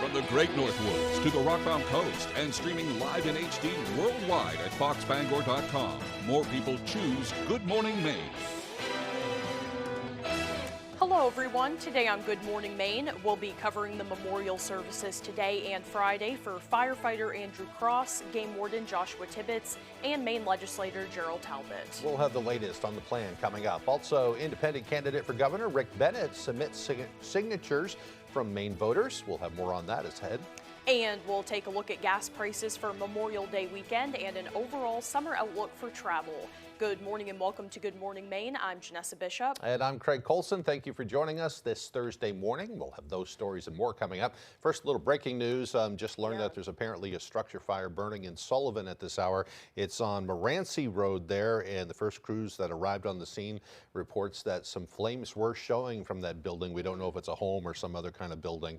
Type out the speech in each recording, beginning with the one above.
From the Great Northwoods to the Rockbound Coast and streaming live in HD worldwide at foxbangor.com. More people choose Good Morning Maine. Hello everyone, today on Good Morning Maine, we'll be covering the memorial services today and Friday for firefighter Andrew Cross, Game Warden Joshua Tibbetts, and Maine legislator Gerald Talbot. We'll have the latest on the plan coming up. Also, independent candidate for governor Rick Bennett submits signatures from Maine voters. We'll have more on that ahead. And we'll take a look at gas prices for Memorial Day weekend and an overall summer outlook for travel. Good morning and welcome to Good Morning Maine. I'm Janessa Bishop. And I'm Craig Colson. Thank you for joining us this Thursday morning. We'll have those stories and more coming up. First, a little breaking news. Just learned that there's apparently a structure fire burning in Sullivan at this hour. It's on Moranci Road there, and the first crews that arrived on the scene reports that some flames were showing from that building. We don't know if it's a home or some other kind of building,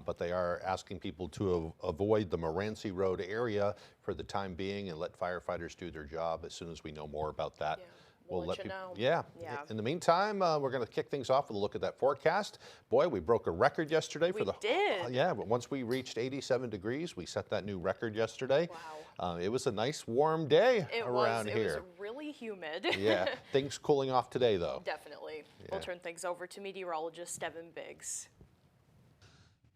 but they are asking people to avoid the Moranci Road area for the time being and let firefighters do their job. As soon as we know more about that, we'll let you know. In the meantime, we're going to kick things off with a look at that forecast. Boy, we broke a record yesterday. We did. But once we reached 87 degrees, we set that new record yesterday. Wow. It was a nice warm day around here. It was really humid. Yeah, things cooling off today though. Definitely. Yeah. We'll turn things over to meteorologist Devin Biggs.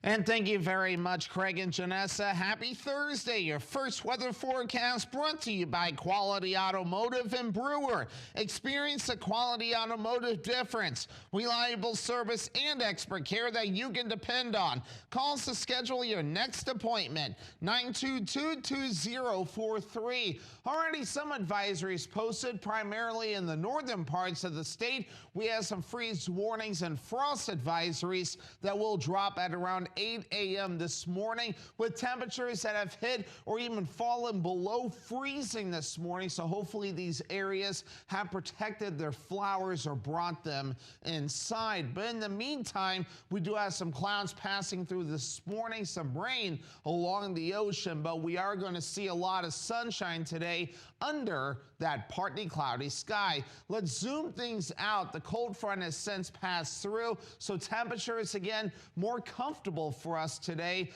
And thank you very much, Craig and Janessa. Happy Thursday. Your first weather forecast brought to you by Quality Automotive and Brewer. Experience the Quality Automotive difference. Reliable service and expert care that you can depend on. Call us to schedule your next appointment. 922-2043. Already some advisories posted primarily in the northern parts of the state. We have some freeze warnings and frost advisories that will drop at around 8 a.m. this morning with temperatures that have hit or even fallen below freezing this morning. So hopefully these areas have protected their flowers or brought them inside. But in the meantime, we do have some clouds passing through this morning, some rain along the ocean, but we are going to see a lot of sunshine today under that partly cloudy sky. Let's zoom things out. The cold front has since passed through, so temperatures again more comfortable for us today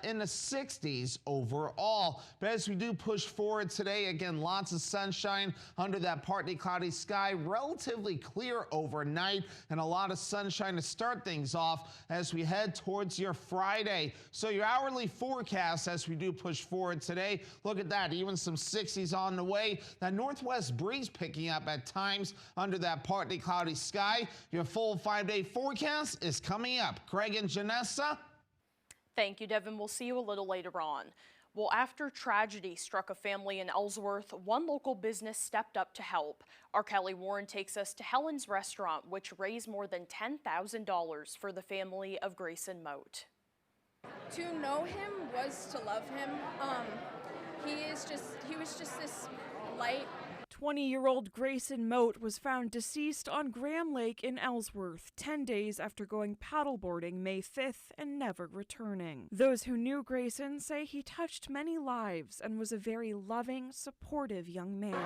in the 60s overall. But as we do push forward today, again, lots of sunshine under that partly cloudy sky, relatively clear overnight, and a lot of sunshine to start things off as we head towards your Friday. So your hourly forecast as we do push forward today, look at that, even some 60s on the way. That northwest breeze picking up at times under that partly cloudy sky. Your full 5-day forecast is coming up. Craig and Janessa. Thank you, Devin. We'll see you a little later on. Well, after tragedy struck a family in Ellsworth, one local business stepped up to help. Our Kelly Warren takes us to Helen's Restaurant, which raised more than $10,000 for the family of Grayson Moat. To know him was to love him. He was just this light. 20-year-old Grayson Moat was found deceased on Graham Lake in Ellsworth 10 days after going paddleboarding May 5th and never returning. Those who knew Grayson say he touched many lives and was a very loving, supportive young man.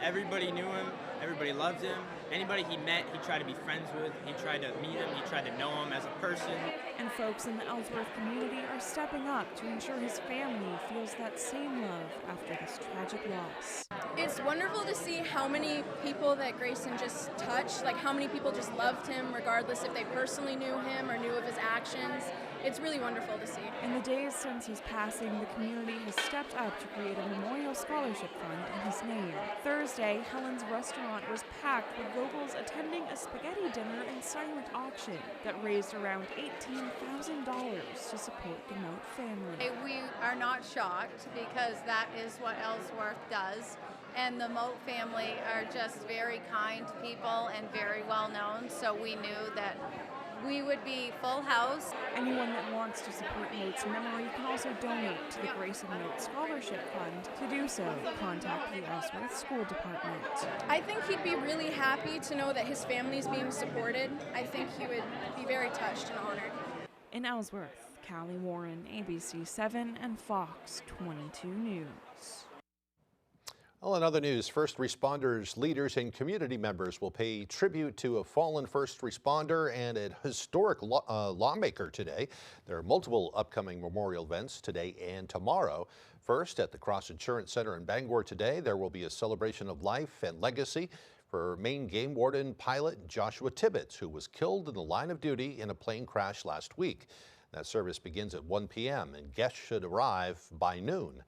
Everybody knew him, everybody loved him. Anybody he met, he tried to be friends with, he tried to meet him, he tried to know him as a person. And folks in the Ellsworth community are stepping up to ensure his family feels that same love after this tragic loss. It's wonderful to see how many people that Grayson just touched, like how many people just loved him regardless if they personally knew him or knew of his actions. It's really wonderful to see. In the days since his passing, the community has stepped up to create a memorial scholarship fund in his name. Thursday, Helen's Restaurant was packed with locals attending a spaghetti dinner and silent auction that raised around $18,000 to support the Moat family. We are not shocked because that is what Ellsworth does. And the Moat family are just very kind people and very well known, so we knew that we would be full house. Anyone that wants to support Moat's memory can also donate to the Grayson Moat Scholarship Fund. To do so, contact the Ellsworth School Department. I think he'd be really happy to know that his family's being supported. I think he would be very touched and honored. In Ellsworth, Callie Warren, ABC 7 and Fox 22 News. Well, in other news, first responders, leaders, and community members will pay tribute to a fallen first responder and a historic lawmaker today. There are multiple upcoming memorial events today and tomorrow. First, at the Cross Insurance Center in Bangor today, there will be a celebration of life and legacy for Maine Game Warden pilot Joshua Tibbetts, who was killed in the line of duty in a plane crash last week. That service begins at 1 p.m. and guests should arrive by noon.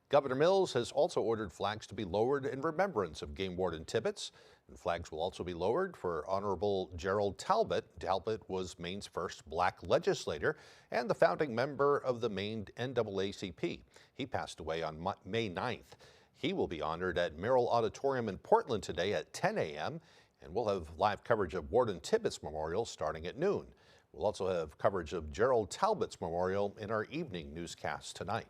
Governor Mills has also ordered flags to be lowered in remembrance of Game Warden Tibbetts, and flags will also be lowered for Honorable Gerald Talbot. Talbot was Maine's first black legislator and the founding member of the Maine NAACP. He passed away on May 9th. He will be honored at Merrill Auditorium in Portland today at 10 a.m., and we'll have live coverage of Warden Tibbetts Memorial starting at noon. We'll also have coverage of Gerald Talbot's memorial in our evening newscast tonight.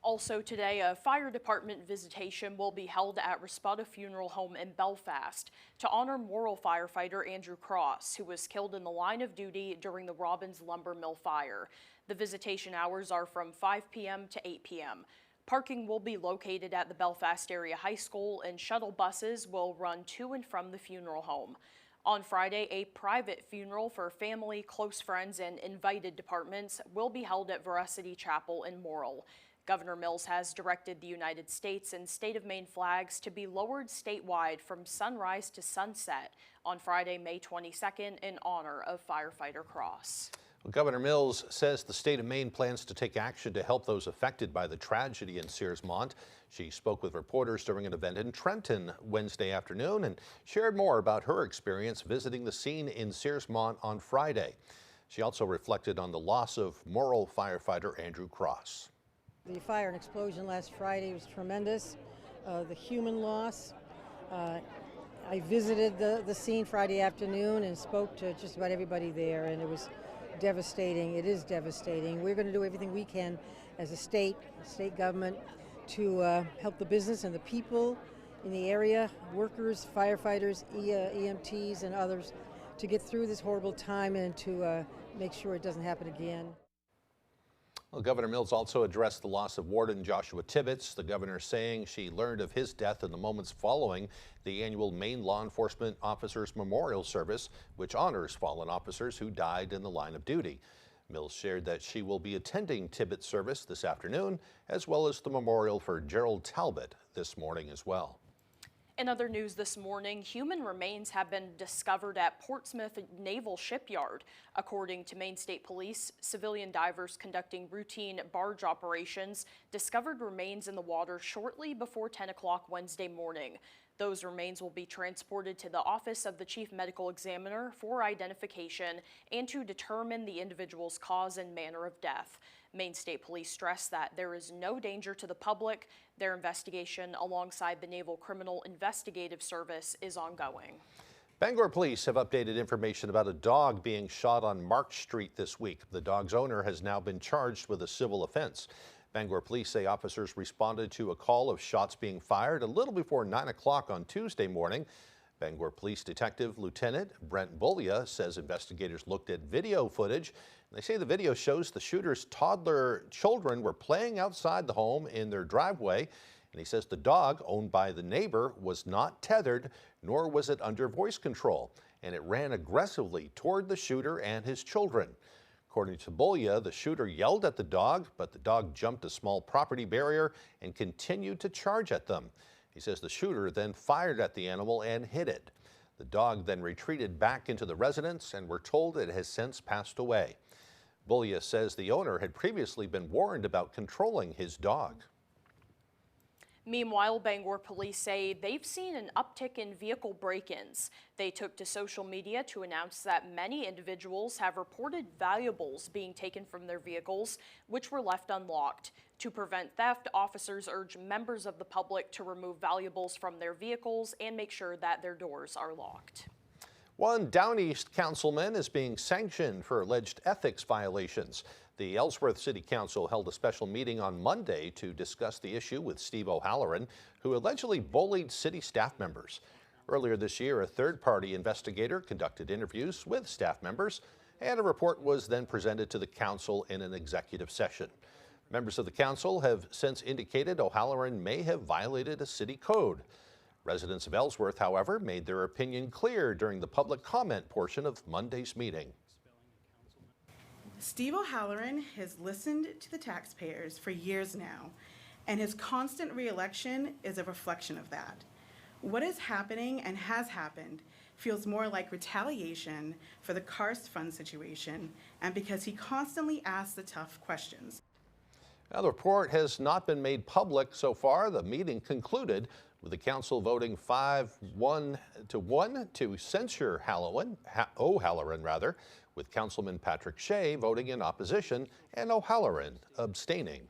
Also today, a fire department visitation will be held at Respada Funeral Home in Belfast to honor Morrill firefighter Andrew Cross, who was killed in the line of duty during the Robbins Lumber Mill fire. The visitation hours are from 5 p.m. to 8 p.m. Parking will be located at the Belfast Area High School, and shuttle buses will run to and from the funeral home. On Friday, a private funeral for family, close friends, and invited departments will be held at Veracity Chapel in Morrill. Governor Mills has directed the United States and state of Maine flags to be lowered statewide from sunrise to sunset on Friday, May 22nd in honor of firefighter Cross. Well, Governor Mills says the state of Maine plans to take action to help those affected by the tragedy in Searsmont. She spoke with reporters during an event in Trenton Wednesday afternoon and shared more about her experience visiting the scene in Searsmont on Friday. She also reflected on the loss of Morrill firefighter Andrew Cross. The fire and explosion last Friday was tremendous. The human loss. I visited the scene Friday afternoon and spoke to just about everybody there, and it was devastating. It is devastating. We're going to do everything we can as a state government to help the business and the people in the area, workers, firefighters, EMTs, and others, to get through this horrible time and to make sure it doesn't happen again. Well, Governor Mills also addressed the loss of Warden Joshua Tibbetts, the governor saying she learned of his death in the moments following the annual Maine Law Enforcement Officers Memorial Service, which honors fallen officers who died in the line of duty. Mills shared that she will be attending Tibbetts' service this afternoon, as well as the memorial for Gerald Talbot this morning as well. In other news this morning, human remains have been discovered at Portsmouth Naval Shipyard. According to Maine State Police, civilian divers conducting routine barge operations discovered remains in the water shortly before 10 o'clock Wednesday morning. Those remains will be transported to the Office of the Chief Medical Examiner for identification and to determine the individual's cause and manner of death. Maine State Police stress that there is no danger to the public. Their investigation alongside the Naval Criminal Investigative Service is ongoing. Bangor police have updated information about a dog being shot on March Street this week. The dog's owner has now been charged with a civil offense. Bangor police say officers responded to a call of shots being fired a little before 9 o'clock on Tuesday morning. Bangor Police Detective Lieutenant Brent Bullia says investigators looked at video footage. They say the video shows the shooter's toddler children were playing outside the home in their driveway. And he says the dog, owned by the neighbor, was not tethered, nor was it under voice control, and it ran aggressively toward the shooter and his children. According to Bullia, the shooter yelled at the dog, but the dog jumped a small property barrier and continued to charge at them. He says the shooter then fired at the animal and hit it. The dog then retreated back into the residence, and we're told it has since passed away. Bullia says the owner had previously been warned about controlling his dog. Meanwhile, Bangor police say they've seen an uptick in vehicle break-ins. They took to social media to announce that many individuals have reported valuables being taken from their vehicles, which were left unlocked. To prevent theft, officers urge members of the public to remove valuables from their vehicles and make sure that their doors are locked. One Down East councilman is being sanctioned for alleged ethics violations. The Ellsworth City Council held a special meeting on Monday to discuss the issue with Steve O'Halloran, who allegedly bullied city staff members. Earlier this year, a third-party investigator conducted interviews with staff members, and a report was then presented to the council in an executive session. Members of the council have since indicated O'Halloran may have violated a city code. Residents of Ellsworth, however, made their opinion clear during the public comment portion of Monday's meeting. Steve O'Halloran has listened to the taxpayers for years now, and his constant re-election is a reflection of that. What is happening and has happened feels more like retaliation for the Karst Fund situation and because he constantly asks the tough questions. Now, the report has not been made public so far. The meeting concluded with the council voting 5-1 to censure O'Halloran, with Councilman Patrick Shea voting in opposition and O'Halloran abstaining.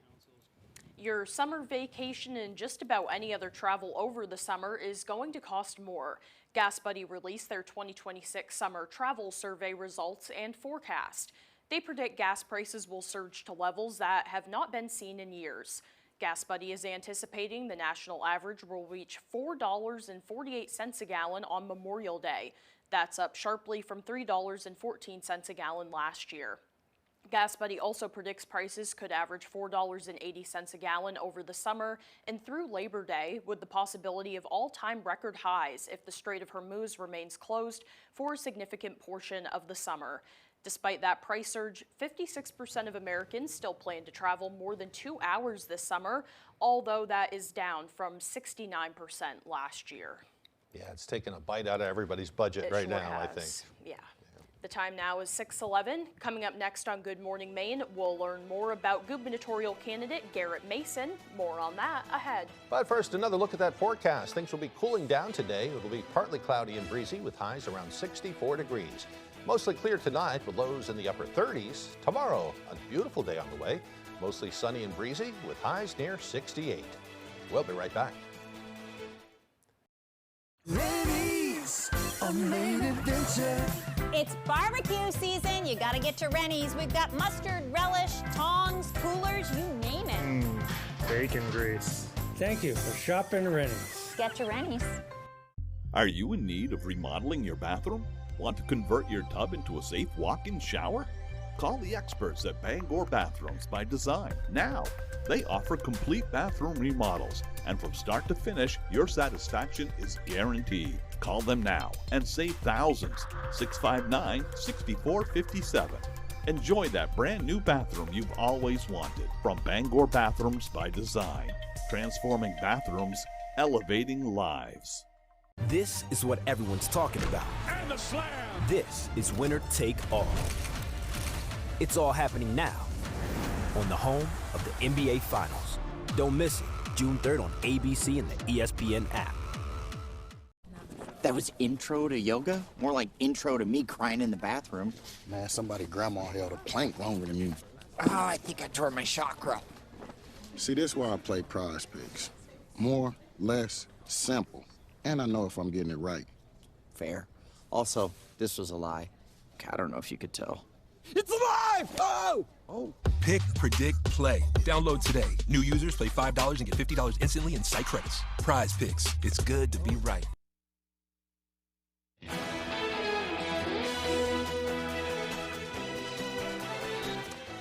Your summer vacation and just about any other travel over the summer is going to cost more. GasBuddy released their 2026 summer travel survey results and forecast. They predict gas prices will surge to levels that have not been seen in years. GasBuddy is anticipating the national average will reach $4.48 a gallon on Memorial Day. That's up sharply from $3.14 a gallon last year. GasBuddy also predicts prices could average $4.80 a gallon over the summer and through Labor Day, with the possibility of all-time record highs if the Strait of Hormuz remains closed for a significant portion of the summer. Despite that price surge, 56% of Americans still plan to travel more than 2 hours this summer, although that is down from 69% last year. Yeah, it's taken a bite out of everybody's budget right now, I think. Yeah. The time now is 6:11. Coming up next on Good Morning Maine, we'll learn more about gubernatorial candidate Garrett Mason. More on that ahead. But first, another look at that forecast. Things will be cooling down today. It'll be partly cloudy and breezy with highs around 64 degrees. Mostly clear tonight with lows in the upper 30s. Tomorrow, a beautiful day on the way. Mostly sunny and breezy with highs near 68. We'll be right back. Rennie's, a Maine adventure. It's barbecue season. You gotta get to Rennie's. We've got mustard, relish, tongs, coolers, you name it. Bacon grease. Thank you for shopping Rennie's. Get to Rennie's. Are you in need of remodeling your bathroom? Want to convert your tub into a safe walk-in shower? Call the experts at Bangor Bathrooms by Design now. They offer complete bathroom remodels, and from start to finish, your satisfaction is guaranteed. Call them now and save thousands. 659-6457. Enjoy that brand new bathroom you've always wanted from Bangor Bathrooms by Design. Transforming bathrooms, elevating lives. This is what everyone's talking about. And the slam! This is Winner Take All. It's all happening now on the home of the NBA Finals. Don't miss it, June 3rd on ABC and the ESPN app. That was intro to yoga? More like intro to me crying in the bathroom. Man, somebody grandma held a plank longer than you. Oh, I think I tore my chakra. See, this is why I play Prize Picks. More, less, simple. And I know if I'm getting it right. Fair. Also, this was a lie. I don't know if you could tell. It's alive! Oh! Oh. Pick, predict, play. Download today. New users play $5 and get $50 instantly in site credits. Prize Picks. It's good to be right.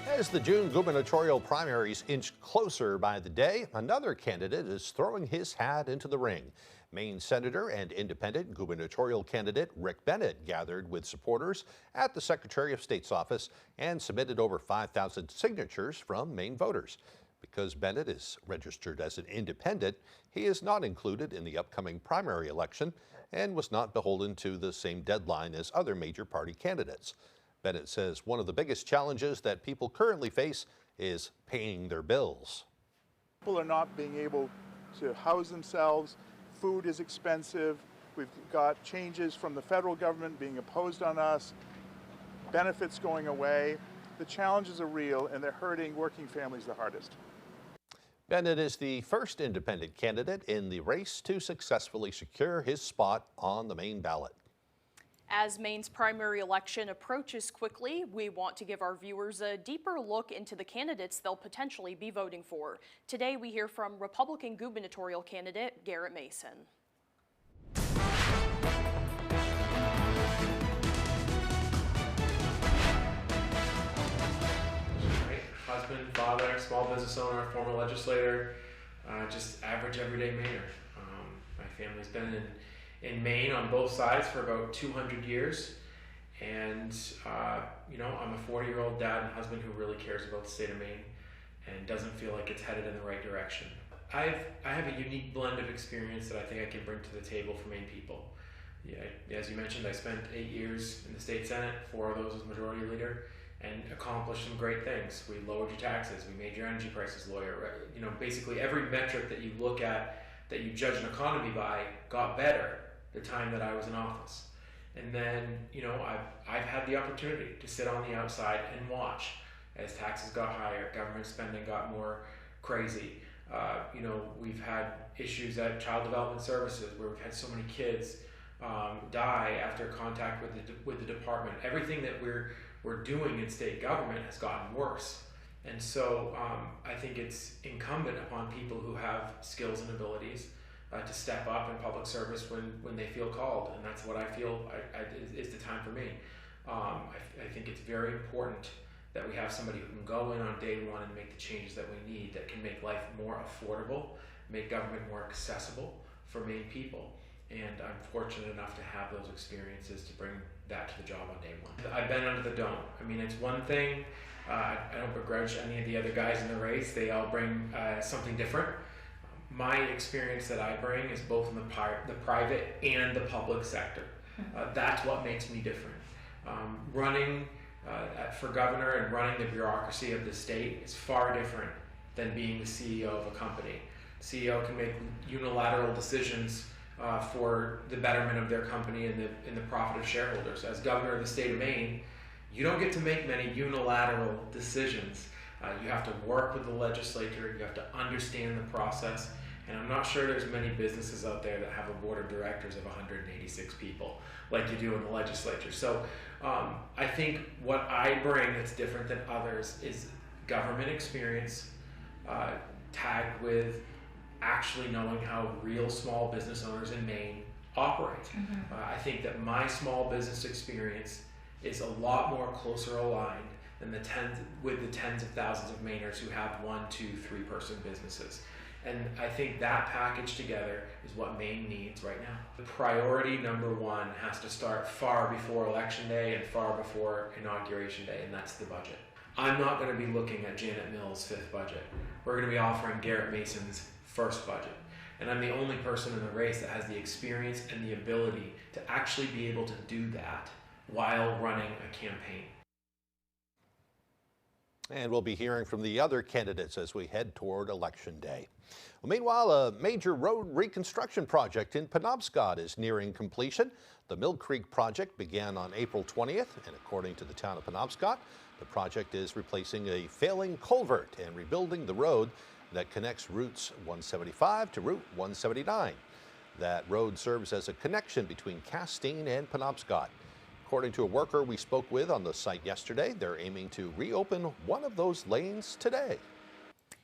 As the June gubernatorial primaries inch closer by the day, another candidate is throwing his hat into the ring. Maine Senator and independent gubernatorial candidate Rick Bennett gathered with supporters at the Secretary of State's office and submitted over 5,000 signatures from Maine voters. Because Bennett is registered as an independent, he is not included in the upcoming primary election and was not beholden to the same deadline as other major party candidates. Bennett says one of the biggest challenges that people currently face is paying their bills. People are not being able to house themselves. Food is expensive. We've got changes from the federal government being imposed on us, benefits going away. The challenges are real and they're hurting working families the hardest. Bennett is the first independent candidate in the race to successfully secure his spot on the Maine ballot. As Maine's primary election approaches quickly, we want to give our viewers a deeper look into the candidates they'll potentially be voting for. Today we hear from Republican gubernatorial candidate Garrett Mason. Husband, father. father, small business owner, former legislator, just average everyday Mainer. My family's been in Maine on both sides for about 200 years. And, I'm a 40-year-old dad and husband who really cares about the state of Maine and doesn't feel like it's headed in the right direction. I have a unique blend of experience that I think I can bring to the table for Maine people. Yeah, as you mentioned, I spent 8 years in the state Senate, 4 of those as majority leader, and accomplished some great things. We lowered your taxes, we made your energy prices lower. Basically every metric that you look at, that you judge an economy by, got better the time that I was in office. And then, I've had the opportunity to sit on the outside and watch as taxes got higher, government spending got more crazy. We've had issues at Child Development Services where we've had so many kids die after contact with the department. Everything that we're doing in state government has gotten worse. And so I think it's incumbent upon people who have skills and abilities to step up in public service when they feel called, and that's what I feel is the time for me. I think it's very important that we have somebody who can go in on day one and make the changes that we need, that can make life more affordable, make government more accessible for Maine people. And I'm fortunate enough to have those experiences to bring that to the job on day one. I've been under the dome. I mean, it's one thing, I don't begrudge any of the other guys in the race, they all bring something different. My experience that I bring is both in the private and the public sector. That's what makes me different. Running for governor and running the bureaucracy of the state is far different than being the CEO of a company. The CEO can make unilateral decisions for the betterment of their company and the profit of shareholders. As governor of the state of Maine, you don't get to make many unilateral decisions. You have to work with the legislature, you have to understand the process, and I'm not sure there's many businesses out there that have a board of directors of 186 people like you do in the legislature. So I think what I bring that's different than others is government experience tagged with actually knowing how real small business owners in Maine operate. I think that my small business experience is a lot more closer aligned than the tens of thousands of Mainers who have 1, 2, 3 person businesses. And I think that package together is what Maine needs right now. The priority number one has to start far before Election Day and far before Inauguration Day, and that's the budget. I'm not going to be looking at Janet Mills' 5th budget. We're going to be offering Garrett Mason's 1st budget. And I'm the only person in the race that has the experience and the ability to actually be able to do that while running a campaign. And we'll be hearing from the other candidates as we head toward Election Day. Well, meanwhile, a major road reconstruction project in Penobscot is nearing completion. The Mill Creek project began on April 20th, and according to the town of Penobscot, the project is replacing a failing culvert and rebuilding the road that connects routes 175 to Route 179. That road serves as a connection between Castine and Penobscot. According to a worker we spoke with on the site yesterday, they're aiming to reopen one of those lanes today.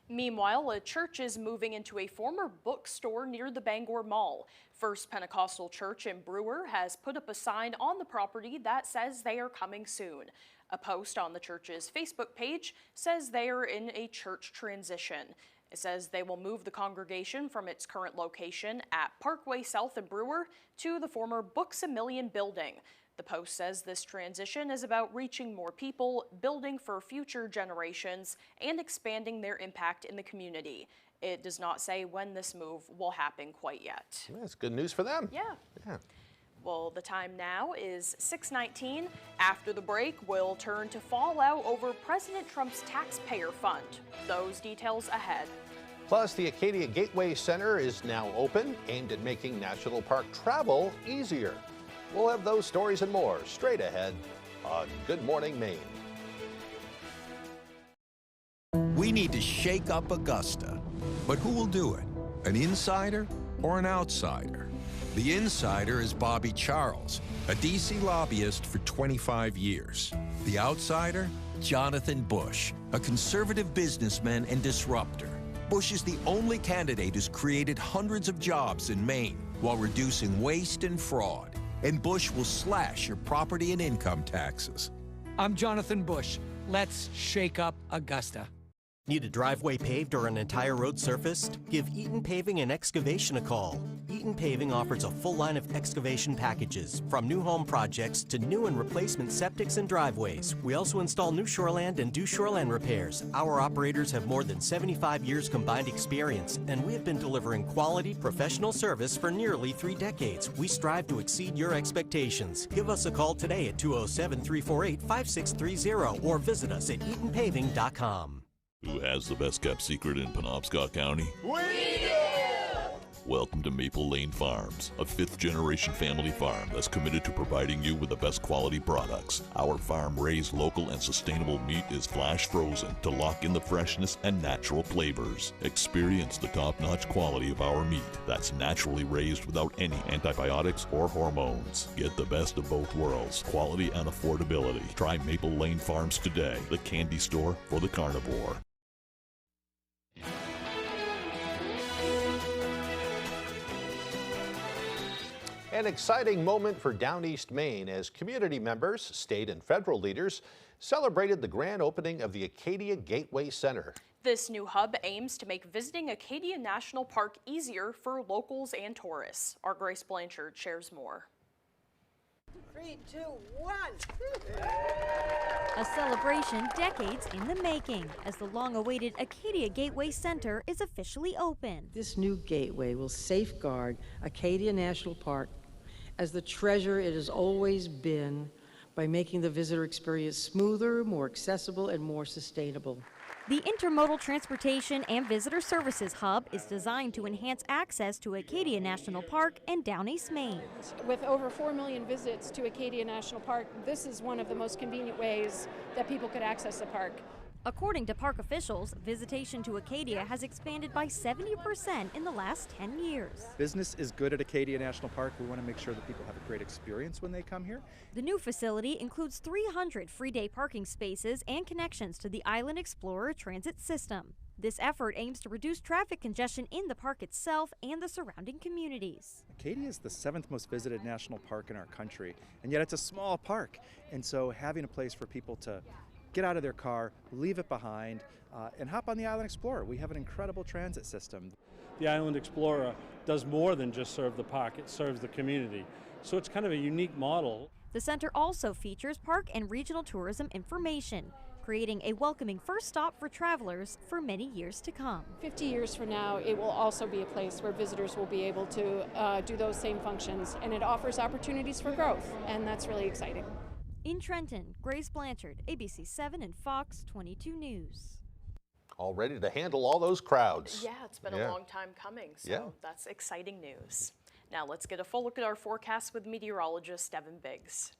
Meanwhile, a church is moving into a former bookstore near the Bangor Mall. First Pentecostal Church in Brewer has put up a sign on the property that says they are coming soon. A post on the church's Facebook page says they are in a church transition. It says they will move the congregation from its current location at Parkway South in Brewer to the former Books A Million building. The post says this transition is about reaching more people, building for future generations, and expanding their impact in the community. It does not say when this move will happen quite yet. That's good news for them. Yeah. Well, the time now is 6:19. After the break, we'll turn to fallout over President Trump's taxpayer fund. Those details ahead. Plus, the Acadia Gateway Center is now open, aimed at making national park travel easier. We'll have those stories and more straight ahead on Good Morning Maine. We need to shake up Augusta. But who will do it? An insider or an outsider? The insider is Bobby Charles, a D.C. lobbyist for 25 years. The outsider? Jonathan Bush, a conservative businessman and disruptor. Bush is the only candidate who's created hundreds of jobs in Maine while reducing waste and fraud. And Bush will slash your property and income taxes. I'm Jonathan Bush. Let's shake up Augusta. Need a driveway paved or an entire road surfaced? Give Eaton Paving and Excavation a call. Eaton Paving offers a full line of excavation packages, from new home projects to new and replacement septics and driveways. We also install new shoreland and do shoreland repairs. Our operators have more than 75 years combined experience, and we have been delivering quality, professional service for nearly 3 decades. We strive to exceed your expectations. Give us a call today at 207-348-5630 or visit us at EatonPaving.com. Who has the best kept secret in Penobscot County? We do! Welcome to Maple Lane Farms, a 5th-generation family farm that's committed to providing you with the best quality products. Our farm-raised local and sustainable meat is flash frozen to lock in the freshness and natural flavors. Experience the top-notch quality of our meat that's naturally raised without any antibiotics or hormones. Get the best of both worlds, quality and affordability. Try Maple Lane Farms today, the candy store for the carnivore. An exciting moment for Down East Maine as community members, state and federal leaders celebrated the grand opening of the Acadia Gateway Center. This new hub aims to make visiting Acadia National Park easier for locals and tourists. Our Grace Blanchard shares more. 3, 2, 1. A celebration decades in the making as the long-awaited Acadia Gateway Center is officially open. This new gateway will safeguard Acadia National Park as the treasure it has always been by making the visitor experience smoother, more accessible, and more sustainable. The Intermodal Transportation and Visitor Services Hub is designed to enhance access to Acadia National Park and Down East Maine. With over 4 million visits to Acadia National Park, this is one of the most convenient ways that people could access the park. According to park officials, visitation to Acadia has expanded by 70% in the last 10 years. Business is good at Acadia National Park. We want to make sure that people have a great experience when they come here. The new facility includes 300 free day parking spaces and connections to the Island Explorer transit system. This effort aims to reduce traffic congestion in the park itself and the surrounding communities. Acadia is the 7th most visited national park in our country, and yet it's a small park. And so having a place for people to get out of their car, leave it behind, and hop on the Island Explorer. We have an incredible transit system. The Island Explorer does more than just serve the park, it serves the community. So it's kind of a unique model. The center also features park and regional tourism information, creating a welcoming first stop for travelers for many years to come. 50 years from now, it will also be a place where visitors will be able to do those same functions, and it offers opportunities for growth, and that's really exciting. In Trenton, Grace Blanchard, ABC 7 and Fox 22 News. All ready to handle all those crowds. Yeah, it's been a long time coming, so that's exciting news. Now let's get a full look at our forecast with meteorologist Evan Biggs.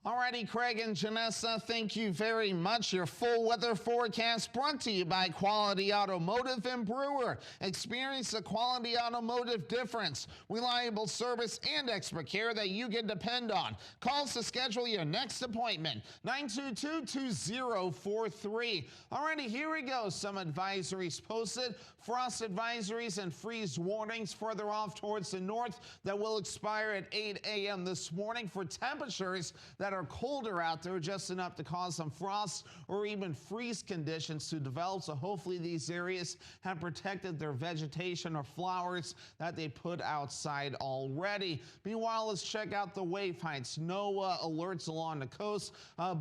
Alrighty, Craig and Janessa, thank you very much. Your full weather forecast brought to you by Quality Automotive and Brewer. Experience the Quality Automotive difference. Reliable service and expert care that you can depend on. Call us to schedule your next appointment. 922-2043. Alrighty, here we go. Some advisories posted. Frost advisories and freeze warnings further off towards the north that will expire at 8 a.m. this morning for temperatures that are colder out there, just enough to cause some frost or even freeze conditions to develop. So hopefully these areas have protected their vegetation or flowers that they put outside already. Meanwhile, let's check out the wave heights. No alerts along the coast.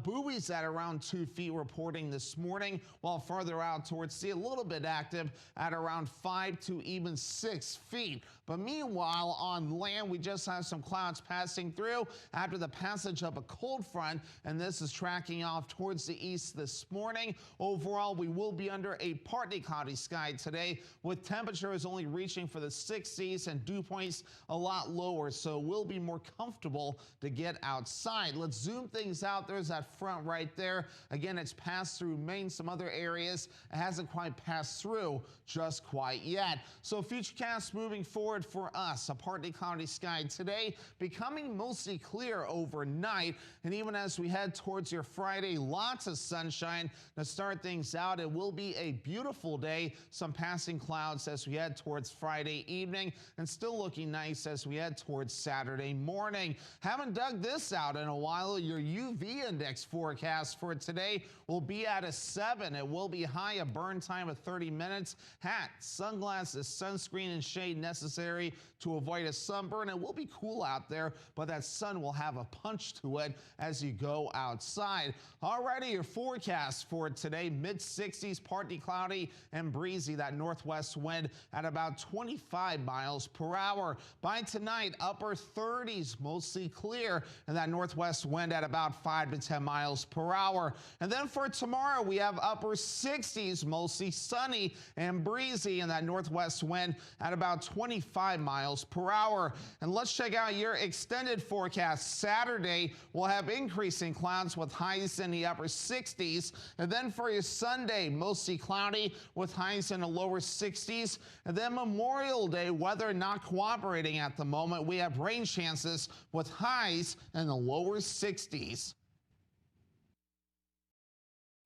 Buoys at around 2 feet reporting this morning, while farther out towards sea, a little bit active at around 5 to even 6 feet. But meanwhile, on land, we just have some clouds passing through after the passage of a cold front, and this is tracking off towards the east this morning. Overall, we will be under a partly cloudy sky today, with temperatures only reaching for the 60s and dew points a lot lower, so we'll be more comfortable to get outside. Let's zoom things out. There's that front right there. Again, it's passed through Maine, some other areas. It hasn't quite passed through just quite yet. So futurecast moving forward forward for us, a partly cloudy sky today, becoming mostly clear overnight. And even as we head towards your Friday, lots of sunshine to start things out. It will be a beautiful day. Some passing clouds as we head towards Friday evening, and still looking nice as we head towards Saturday morning. Haven't dug this out in a while. Your UV index forecast for today will be at a 7. It will be high, a burn time of 30 minutes. Hat, sunglasses, sunscreen, and shade necessary to avoid a sunburn. It will be cool out there, but that sun will have a punch to it as you go outside. Alrighty, your forecast for today, mid-60s, partly cloudy and breezy. That northwest wind at about 25 miles per hour. By tonight, upper 30s, mostly clear, and that northwest wind at about 5 to 10 miles per hour. And then for tomorrow, we have upper 60s, mostly sunny and breezy, and that northwest wind at about 25 miles per hour. And let's check out your extended forecast. Saturday, we'll have increasing clouds with highs in the upper 60s. And then for your Sunday, mostly cloudy with highs in the lower 60s. And then Memorial Day, weather not cooperating at the moment. We have rain chances with highs in the lower 60s.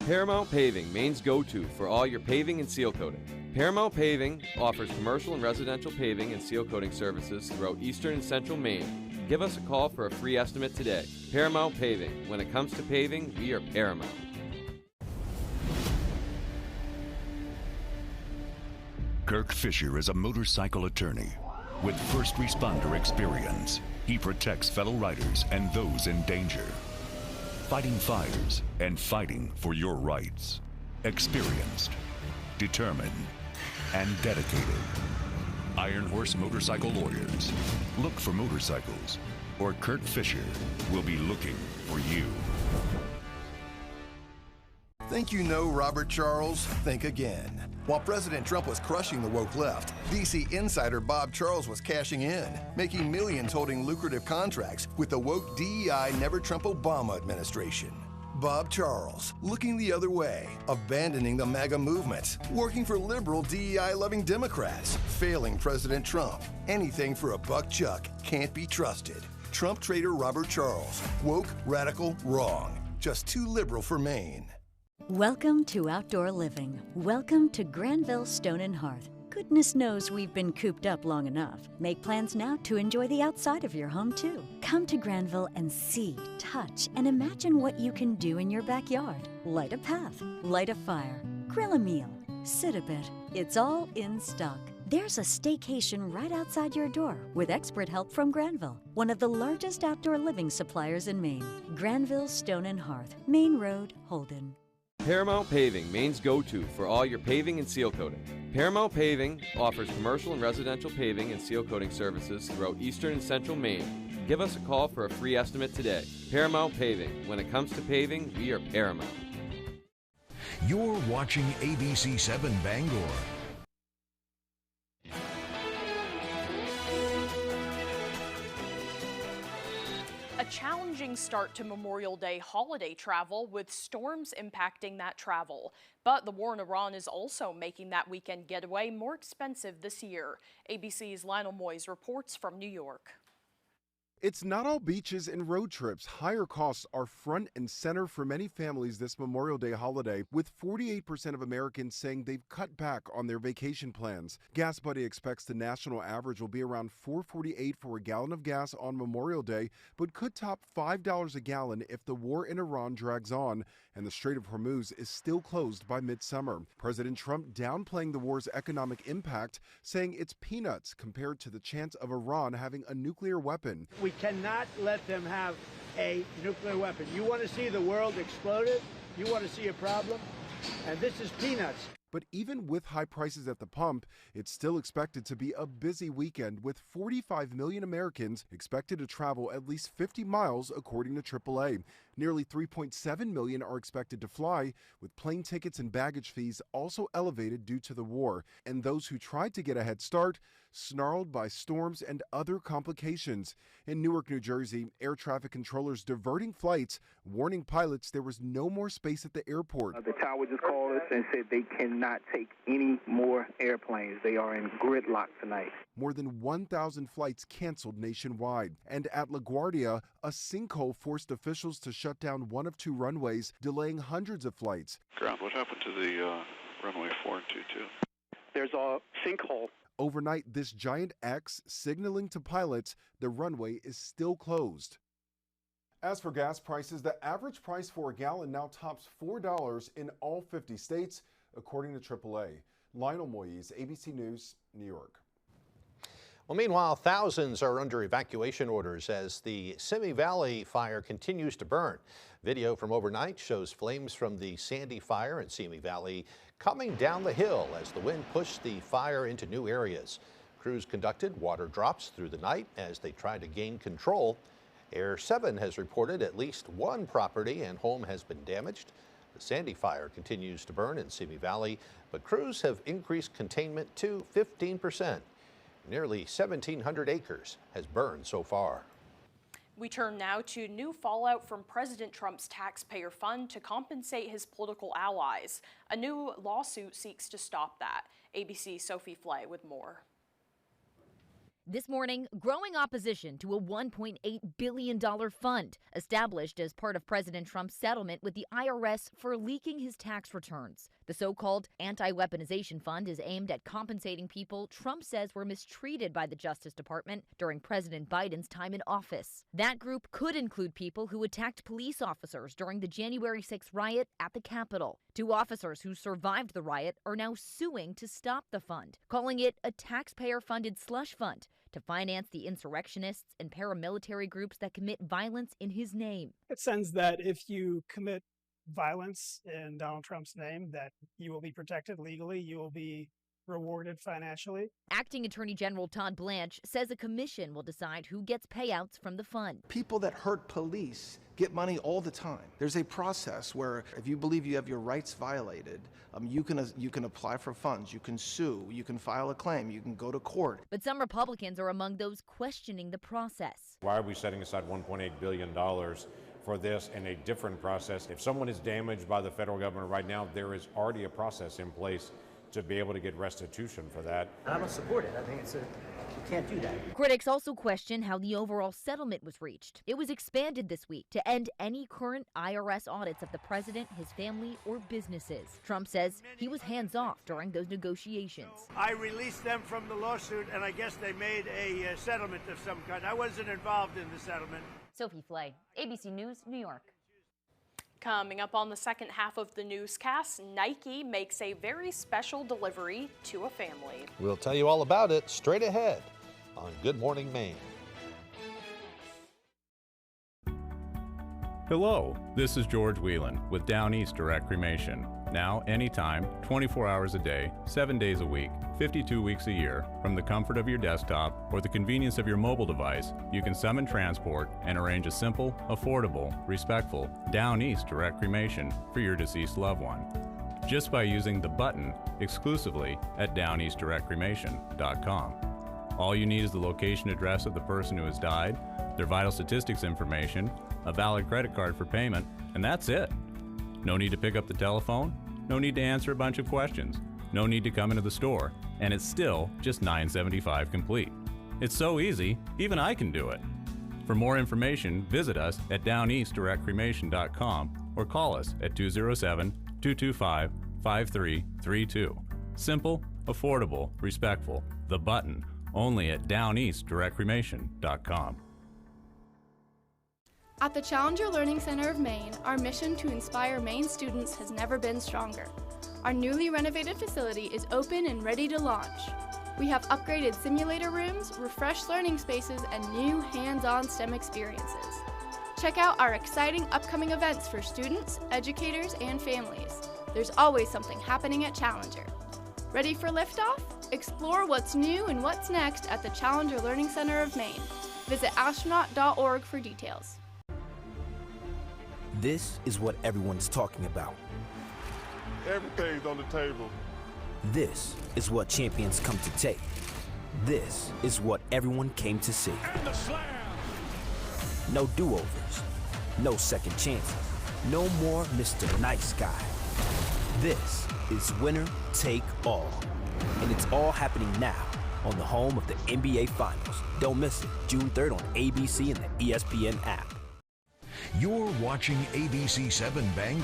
Paramount Paving, Maine's go-to for all your paving and seal coating. Paramount Paving offers commercial and residential paving and seal coating services throughout eastern and central Maine. Give us a call for a free estimate today. Paramount Paving. When it comes to paving, we are Paramount. Kirk Fisher is a motorcycle attorney with first responder experience. He protects fellow riders and those in danger, fighting fires and fighting for your rights. Experienced, determined, and dedicated. Iron Horse Motorcycle Lawyers. Look for motorcycles, or Kirk Fisher will be looking for you. Think you know Robert Charles? Think again. While President Trump was crushing the woke left, DC insider Bob Charles was cashing in, making millions holding lucrative contracts with the woke DEI Never Trump Obama administration. Bob Charles, looking the other way, abandoning the MAGA movement, working for liberal DEI-loving Democrats, failing President Trump. Anything for a buck chuck can't be trusted. Trump traitor Robert Charles, woke, radical, wrong. Just too liberal for Maine. Welcome to outdoor living. Welcome to Granville Stone and Hearth. Goodness knows we've been cooped up long enough. Make plans now to enjoy the outside of your home, too. Come to Granville and see, touch, and imagine what you can do in your backyard. Light a path, light a fire, grill a meal, sit a bit. It's all in stock. There's a staycation right outside your door with expert help from Granville, one of the largest outdoor living suppliers in Maine. Granville Stone and Hearth, Main Road, Holden. Paramount Paving, Maine's go-to for all your paving and seal coating. Paramount Paving offers commercial and residential paving and seal coating services throughout eastern and central Maine. Give us a call for a free estimate today. Paramount Paving. When it comes to paving, we are Paramount. You're watching ABC 7 Bangor. A challenging start to Memorial Day holiday travel with storms impacting that travel. But the war in Iran is also making that weekend getaway more expensive this year. ABC's Lionel Moyes reports from New York. It's not all beaches and road trips. Higher costs are front and center for many families this Memorial Day holiday, with 48% of Americans saying they've cut back on their vacation plans. Gas Buddy expects the national average will be around $4.48 for a gallon of gas on Memorial Day, but could top $5 a gallon if the war in Iran drags on and the Strait of Hormuz is still closed by midsummer. President Trump downplaying the war's economic impact, saying it's peanuts compared to the chance of Iran having a nuclear weapon. We cannot let them have a nuclear weapon. You want to see the world exploded? You want to see a problem? And this is peanuts. But even with high prices at the pump, it's still expected to be a busy weekend with 45 million Americans expected to travel at least 50 miles, according to AAA. Nearly 3.7 million are expected to fly, with plane tickets and baggage fees also elevated due to the war. And those who tried to get a head start snarled by storms and other complications. In Newark, New Jersey, air traffic controllers diverting flights, warning pilots there was no more space at the airport. The tower just called us and said they cannot take any more airplanes. They are in gridlock tonight. More than 1,000 flights canceled nationwide. And at LaGuardia, a sinkhole forced officials to shut down one of 2 runways, delaying hundreds of flights. Ground, what happened to the runway 422? There's a sinkhole. Overnight, this giant X signaling to pilots the runway is still closed. As for gas prices, the average price for a gallon now tops $4 in all 50 states, according to AAA. Lionel Moyes, ABC News, New York. Well, meanwhile, thousands are under evacuation orders as the Simi Valley fire continues to burn. Video from overnight shows flames from the Sandy fire in Simi Valley coming down the hill as the wind pushed the fire into new areas. Crews conducted water drops through the night as they tried to gain control. Air 7 has reported at least 1 property and home has been damaged. The Sandy fire continues to burn in Simi Valley, but crews have increased containment to 15%. Nearly 1,700 acres has burned so far. We turn now to new fallout from President Trump's taxpayer fund to compensate his political allies. A new lawsuit seeks to stop that. ABC's Sophie Flay with more. This morning, growing opposition to a $1.8 billion fund established as part of President Trump's settlement with the IRS for leaking his tax returns. The so-called anti-weaponization fund is aimed at compensating people Trump says were mistreated by the Justice Department during President Biden's time in office. That group could include people who attacked police officers during the January 6th riot at the Capitol. 2 officers who survived the riot are now suing to stop the fund, calling it a taxpayer-funded slush fund to finance the insurrectionists and paramilitary groups that commit violence in his name. It sends that if you commit violence in Donald Trump's name, that you will be protected legally, you will be rewarded financially. Acting Attorney General Todd Blanche says a commission will decide who gets payouts from the fund. People that hurt police get money all the time. There's a process where if you believe you have your rights violated, you can apply for funds, you can sue, you can file a claim, you can go to court. But some Republicans are among those questioning the process. Why are we setting aside $1.8 billion for this in a different process? If someone is damaged by the federal government right now, there is already a process in place to be able to get restitution for that. I don't support it. I think you can't do that. Critics also question how the overall settlement was reached. It was expanded this week to end any current IRS audits of the president, his family, or businesses. Trump says he was hands-off during those negotiations. I released them from the lawsuit, and I guess they made a settlement of some kind. I wasn't involved in the settlement. Sophie Flay, ABC News, New York. Coming up on the second half of the newscast, Nike makes a very special delivery to a family. We'll tell you all about it straight ahead on Good Morning Maine. Hello, this is George Whelan with Down East Direct Cremation. Now, anytime, 24 hours a day, 7 days a week, 52 weeks a year, from the comfort of your desktop or the convenience of your mobile device, you can summon transport and arrange a simple, affordable, respectful Down East Direct Cremation for your deceased loved one. Just by using the button exclusively at downeastdirectcremation.com. All you need is the location address of the person who has died, their vital statistics information, a valid credit card for payment, and that's it. No need to pick up the telephone, no need to answer a bunch of questions, no need to come into the store, and it's still just $9.75 complete. It's so easy, even I can do it. For more information, visit us at downeastdirectcremation.com or call us at 207-225-5332. Simple, affordable, respectful. The button, only at downeastdirectcremation.com. At the Challenger Learning Center of Maine, our mission to inspire Maine students has never been stronger. Our newly renovated facility is open and ready to launch. We have upgraded simulator rooms, refreshed learning spaces, and new hands-on STEM experiences. Check out our exciting upcoming events for students, educators, and families. There's always something happening at Challenger. Ready for liftoff? Explore what's new and what's next at the Challenger Learning Center of Maine. Visit astronaut.org for details. This is what everyone's talking about. Everything's on the table. This is what champions come to take. This is what everyone came to see. And the slam! No do-overs. No second chances. No more Mr. Nice Guy. This is winner take all. And it's all happening now on the home of the NBA Finals. Don't miss it. June 3rd on ABC and the ESPN app. You're watching ABC 7 Bangor.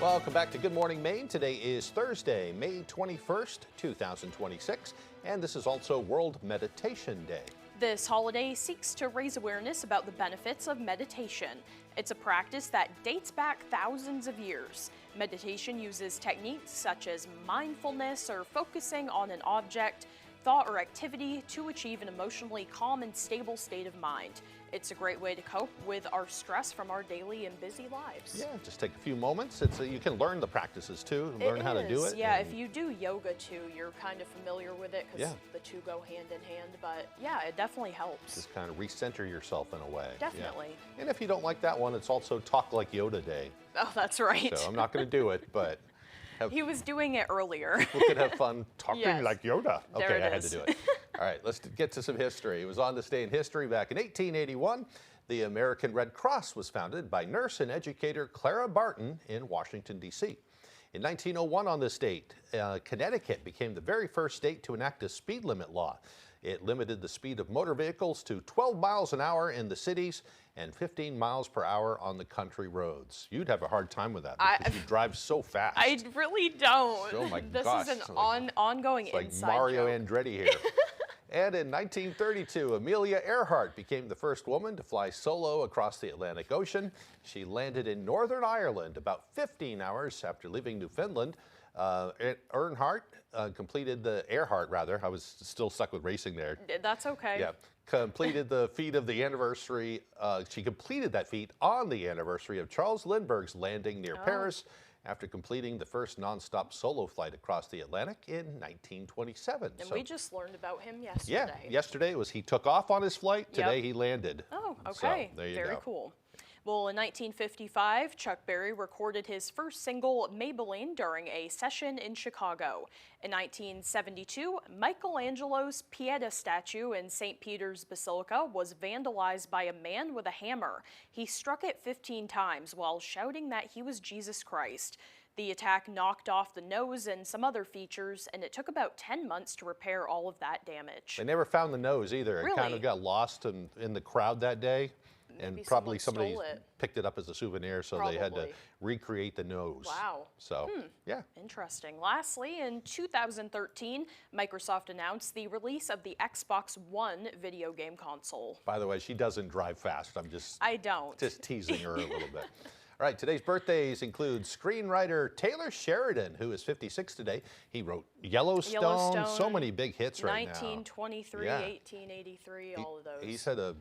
Welcome back to Good Morning Maine. Today is Thursday, May 21st, 2026, and this is also World Meditation Day. This holiday seeks to raise awareness about the benefits of meditation. It's a practice that dates back thousands of years. Meditation uses techniques such as mindfulness or focusing on an object, thought, or activity to achieve an emotionally calm and stable state of mind. It's a great way to cope with our stress from our daily and busy lives. Yeah, just take a few moments. You can learn the practices too, learn how to do it. Yeah, if you do yoga too, you're kind of familiar with it because the two go hand in hand. But yeah, it definitely helps. Just kind of recenter yourself in a way. Definitely. Yeah. And if you don't like that one, it's also Talk Like Yoda Day. Oh, that's right. So I'm not going to do it, but he was doing it earlier. We could have fun talking like Yoda. Okay, I had to do it. All right, let's get to some history. It was on this day in history back in 1881. The American Red Cross was founded by nurse and educator Clara Barton in Washington, D.C. In 1901 on this date, Connecticut became the very first state to enact a speed limit law. It limited the speed of motor vehicles to 12 miles an hour in the cities and 15 miles per hour on the country roads. You'd have a hard time with that because you drive so fast. I really don't. Oh my this gosh. This is an ongoing it's like inside Mario joke. Andretti here. And in 1932, Amelia Earhart became the first woman to fly solo across the Atlantic Ocean. She landed in Northern Ireland about 15 hours after leaving Newfoundland. Earhart completed the Earhart, rather. I was still stuck with racing there. That's okay. Yeah, completed the feat of the anniversary. She completed that feat on the anniversary of Charles Lindbergh's landing near Paris after completing the first nonstop solo flight across the Atlantic in 1927. And we just learned about him yesterday. Yeah, yesterday he took off on his flight. Today he landed. Oh, okay. So, there you Very go. cool. Well, in 1955, Chuck Berry recorded his first single, Maybelline, during a session in Chicago. In 1972, Michelangelo's Pieta statue in St. Peter's Basilica was vandalized by a man with a hammer. He struck it 15 times while shouting that he was Jesus Christ. The attack knocked off the nose and some other features, and it took about 10 months to repair all of that damage. They never found the nose either. Really? It kind of got lost in the crowd that day. Maybe And probably somebody stole it. picked it up as a souvenir, so they had to recreate the nose. Wow. So, yeah. Interesting. Lastly, in 2013, Microsoft announced the release of the Xbox One video game console. By the way, she doesn't drive fast. I don't. Just teasing her a little bit. All right, today's birthdays include screenwriter Taylor Sheridan, who is 56 today. He wrote Yellowstone, so many big hits right now. 1923, 1883, all of those. He's had a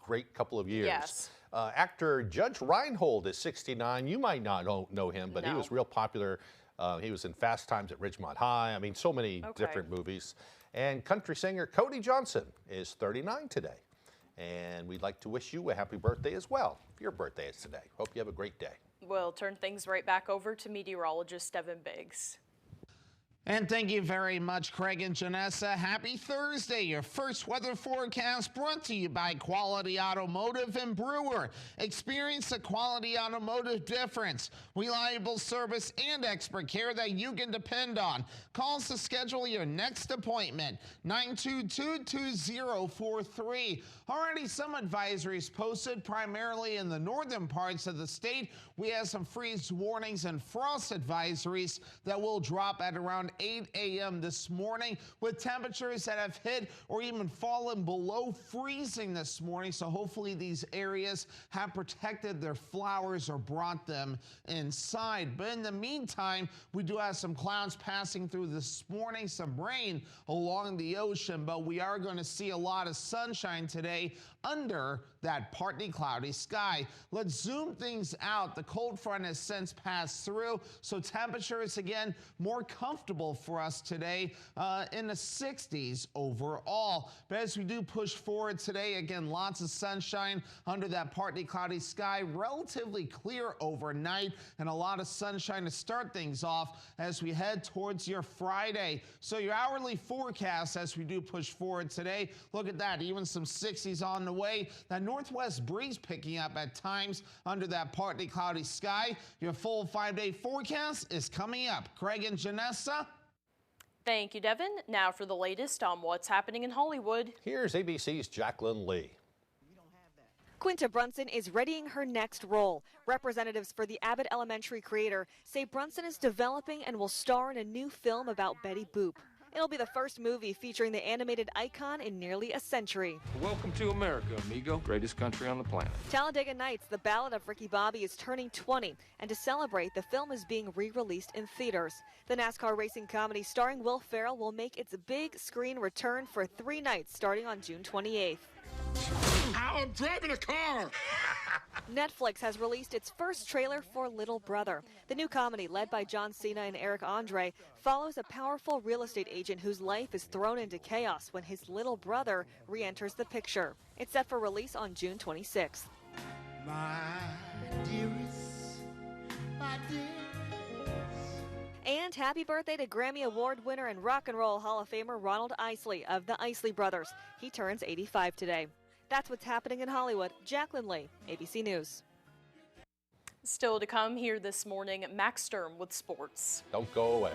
great couple of years. Yes. Actor Judge Reinhold is 69. You might not know him, but he was real popular. He was in Fast Times at Ridgemont High. I mean, so many different movies. And country singer Cody Johnson is 39 today. And we'd like to wish you a happy birthday as well, if your birthday is today. Hope you have a great day. We'll turn things right back over to meteorologist Devin Biggs. And thank you very much, Craig and Janessa. Happy Thursday. Your first weather forecast brought to you by Quality Automotive and Brewer. Experience the Quality Automotive difference. Reliable service and expert care that you can depend on. Call us to schedule your next appointment. 922-2043. Already some advisories posted primarily in the northern parts of the state. We have some freeze warnings and frost advisories that will drop at around 8 a.m. this morning with temperatures that have hit or even fallen below freezing this morning. So hopefully these areas have protected their flowers or brought them inside. But in the meantime, we do have some clouds passing through this morning, some rain along the ocean, but we are going to see a lot of sunshine today under that partly cloudy sky. Let's zoom things out. The cold front has since passed through, so temperatures again more comfortable comfortable for us today in the 60s overall. But as we do push forward today, again, lots of sunshine under that partly cloudy sky, relatively clear overnight, and a lot of sunshine to start things off as we head towards your Friday. So your hourly forecast as we do push forward today, look at that, even some 60s on the way. That northwest breeze picking up at times under that partly cloudy sky. Your full 5-day forecast is coming up. Craig and Janessa. Thank you, Devin. Now for the latest on what's happening in Hollywood. Here's ABC's Jacqueline Lee. Quinta Brunson is readying her next role. Representatives for the Abbott Elementary creator say Brunson is developing and will star in a new film about Betty Boop. It'll be the first movie featuring the animated icon in nearly a century. Welcome to America, amigo. Greatest country on the planet. Talladega Nights, The Ballad of Ricky Bobby, is turning 20, and to celebrate, the film is being re-released in theaters. The NASCAR racing comedy starring Will Ferrell will make its big screen return for 3 nights starting on June 28th. I'm driving a car! Netflix has released its first trailer for Little Brother. The new comedy, led by John Cena and Eric Andre, follows a powerful real estate agent whose life is thrown into chaos when his little brother re-enters the picture. It's set for release on June 26th. My dearest, my dearest. And happy birthday to Grammy Award winner and Rock and Roll Hall of Famer Ronald Isley of the Isley Brothers. He turns 85 today. That's what's happening in Hollywood. Jacqueline Lee, ABC News. Still to come here this morning, Max Sturm with sports. Don't go away.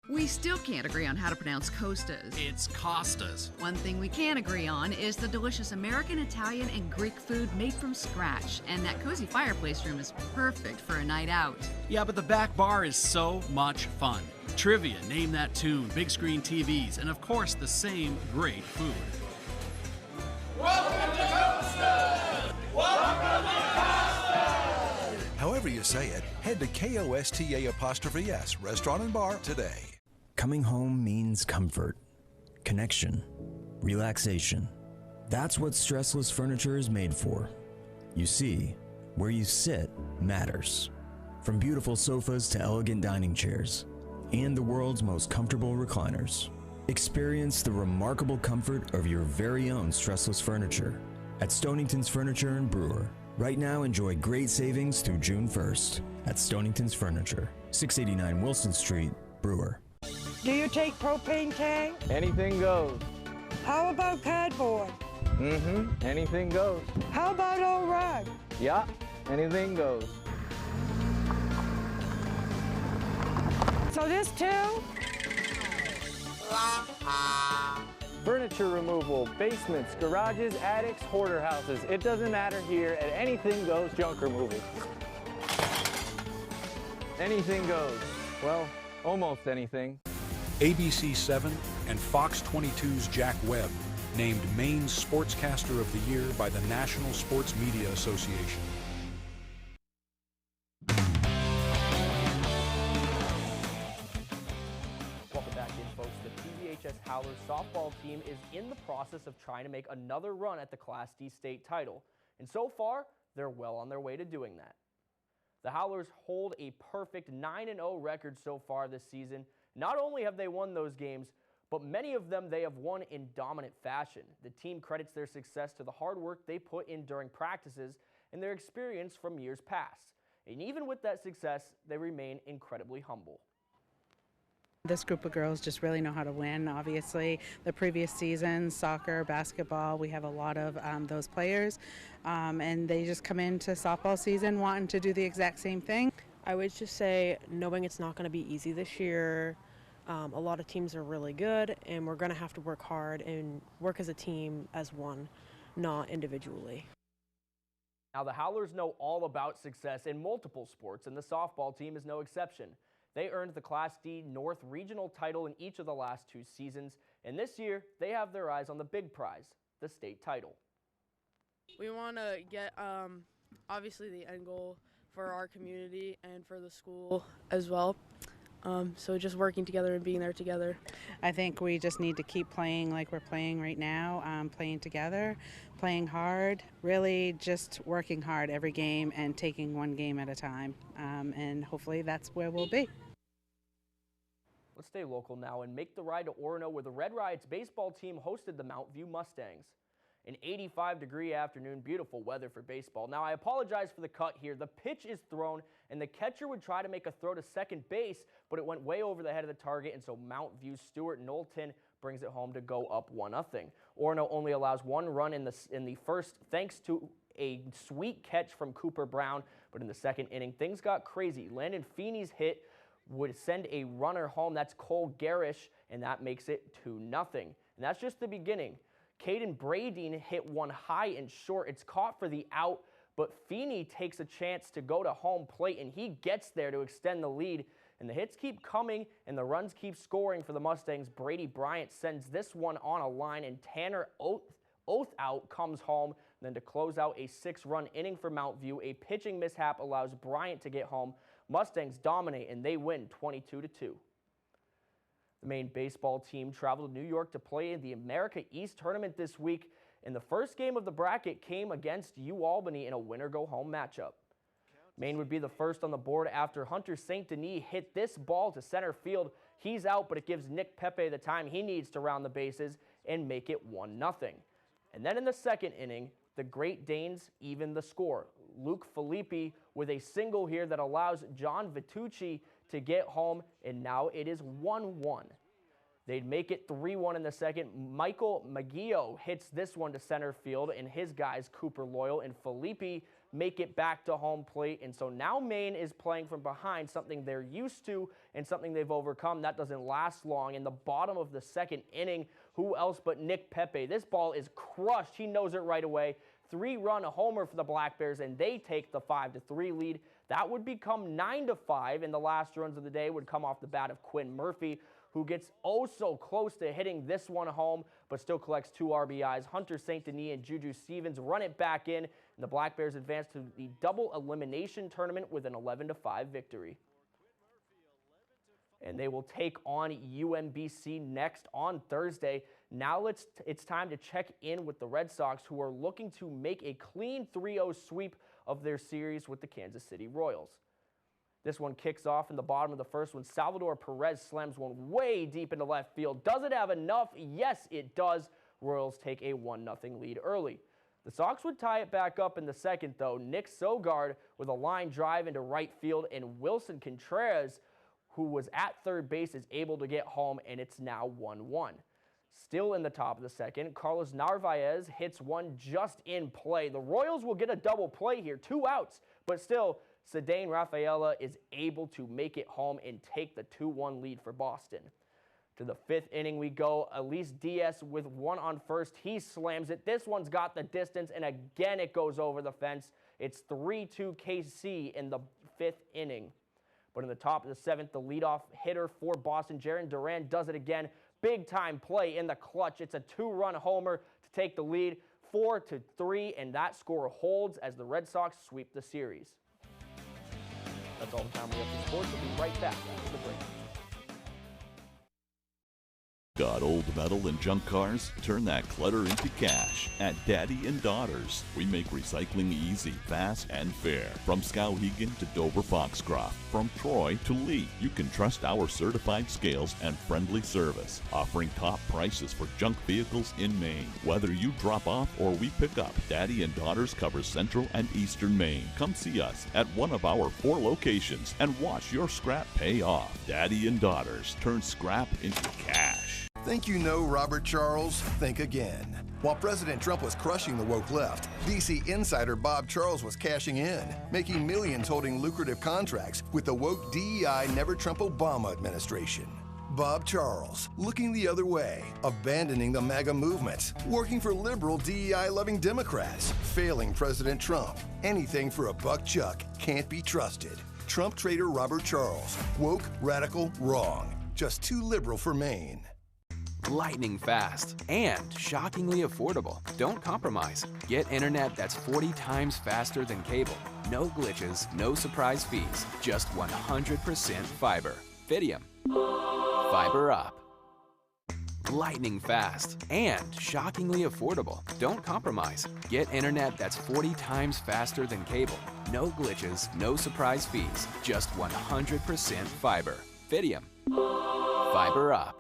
We still can't agree on how to pronounce Costas. It's Costas. One thing we can agree on is the delicious American, Italian, and Greek food made from scratch. And that cozy fireplace room is perfect for a night out. Yeah, but the back bar is so much fun. Trivia, name that tune, big screen TVs, and of course the same great food. Welcome to Costas! Welcome to Costas! However you say it, head to KOSTA' Restaurant and Bar today. Coming home means comfort, connection, relaxation. That's what stressless furniture is made for. You see, where you sit matters. From beautiful sofas to elegant dining chairs, and the world's most comfortable recliners. Experience the remarkable comfort of your very own stressless furniture at Stonington's Furniture and Brewer. Right now, enjoy great savings through June 1st at Stonington's Furniture, 689 Wilson Street, Brewer. Do you take propane tank? Anything goes. How about cardboard? Anything goes. How about old rug? Yeah, anything goes. So this too? Furniture removal, basements, garages, attics, hoarder houses. It doesn't matter here at Anything Goes Junk Removal. Anything goes. Well, almost anything. ABC 7 and Fox 22's Jack Webb named Maine's Sportscaster of the Year by the National Sports Media Association. Welcome back in, folks. The PBHS Howlers softball team is in the process of trying to make another run at the Class D state title. And so far, they're well on their way to doing that. The Howlers hold a perfect 9-0 record so far this season. Not only have they won those games, but many of them they have won in dominant fashion. The team credits their success to the hard work they put in during practices and their experience from years past. And even with that success, they remain incredibly humble. This group of girls just really know how to win, obviously. The previous seasons, soccer, basketball, we have a lot of those players, and they just come into softball season wanting to do the exact same thing. I would just say, knowing it's not going to be easy this year, a lot of teams are really good, and we're going to have to work hard and work as a team as one, not individually. Now, the Howlers know all about success in multiple sports, and the softball team is no exception. They earned the Class D North Regional title in each of the last 2 seasons, and this year they have their eyes on the big prize, the state title. We want to get, obviously, the end goal for our community and for the school as well. So just working together and being there together. I think we just need to keep playing like we're playing right now, playing together, playing hard, really just working hard every game and taking one game at a time. And hopefully that's where we'll be. Let's stay local now and make the ride to Orono, where the Red Riots baseball team hosted the Mount View Mustangs. An 85-degree afternoon, beautiful weather for baseball. Now, I apologize for the cut here. The pitch is thrown, and the catcher would try to make a throw to second base, but it went way over the head of the target, and so Mount View's Stuart Knowlton brings it home to go up 1-0. Orono only allows one run in the first, thanks to a sweet catch from Cooper Brown, but in the second inning, things got crazy. Landon Feeney's hit would send a runner home. That's Cole Garish, and that makes it 2-0. And that's just the beginning. Caden Bradeen hit one high and short. It's caught for the out, but Feeney takes a chance to go to home plate, and he gets there to extend the lead. And the hits keep coming, and the runs keep scoring for the Mustangs. Brady Bryant sends this one on a line, and Tanner Oath-out comes home. And then to close out a 6-run inning for Mount View, a pitching mishap allows Bryant to get home. Mustangs dominate, and they win 22-2. The Maine baseball team traveled to New York to play in the America East tournament this week, and the first game of the bracket came against UAlbany in a winner-go-home matchup. Maine would be the first on the board after Hunter St. Denis hit this ball to center field. He's out, but it gives Nick Pepe the time he needs to round the bases and make it 1-0. And then in the second inning, the Great Danes even the score. Luke Filippi with a single here that allows John Vitucci to get home, and now it is 1-1. They'd make it 3-1 in the second. Michael Maggio hits this one to center field, and his guys, Cooper Loyal and Filippi, make it back to home plate. And so now Maine is playing from behind, something they're used to and something they've overcome. That doesn't last long. In the bottom of the second inning, who else but Nick Pepe? This ball is crushed. He knows it right away. 3-run homer for the Black Bears, and they take the 5-3 lead. That would become 9-5, and the last runs of the day would come off the bat of Quinn Murphy, who gets oh so close to hitting this one home, but still collects 2 RBIs. Hunter St. Denis and Juju Stevens run it back in, and the Black Bears advance to the double elimination tournament with an 11-5 victory. And they will take on UMBC next on Thursday. Now it's time to check in with the Red Sox, who are looking to make a clean 3-0 sweep of their series with the Kansas City Royals. This one kicks off in the bottom of the first when Salvador Perez slams one way deep into left field. Does it have enough? Yes, it does. Royals take a 1-0 lead early. The Sox would tie it back up in the second, though. Nick Sogard with a line drive into right field, and Wilson Contreras, who was at third base, is able to get home, and it's now 1-1. Still in the top of the second, Carlos Narvaez hits one just in play. The Royals will get a double play here, 2 outs, but still, Cedane Rafaela is able to make it home and take the 2-1 lead for Boston. To the 5th inning we go. Elise Diaz with one on first. He slams it. This one's got the distance, and again it goes over the fence. It's 3-2 KC in the 5th inning. But in the top of the 7th, the leadoff hitter for Boston, Jaron Duran, does it again. Big-time play in the clutch. It's a 2-run homer to take the lead, 4-3, and that score holds as the Red Sox sweep the series. That's all the time we have for sports. We'll be right back after the break. Got old metal and junk cars? Turn that clutter into cash at Daddy and Daughters. We make recycling easy, fast, and fair. From Skowhegan to Dover Foxcroft, from Troy to Lee, you can trust our certified scales and friendly service, offering top prices for junk vehicles in Maine. Whether you drop off or we pick up, Daddy and Daughters covers Central and Eastern Maine. Come see us at one of our 4 locations and watch your scrap pay off. Daddy and Daughters turn scrap into cash. Think you know Robert Charles? Think again. While President Trump was crushing the woke left, DC insider Bob Charles was cashing in, making millions holding lucrative contracts with the woke DEI Never Trump Obama administration. Bob Charles, looking the other way, abandoning the MAGA movement, working for liberal DEI-loving Democrats, failing President Trump. Anything for a buck chuck can't be trusted. Trump traitor Robert Charles, woke, radical, wrong. Just too liberal for Maine. Lightning fast and shockingly affordable. Don't compromise. Get internet that's 40 times faster than cable. No glitches, no surprise fees, just 100% fiber. Fidium. Fiber up. Lightning fast and shockingly affordable. Don't compromise. Get internet that's 40 times faster than cable. No glitches, no surprise fees, just 100% fiber. Fidium. Fiber up.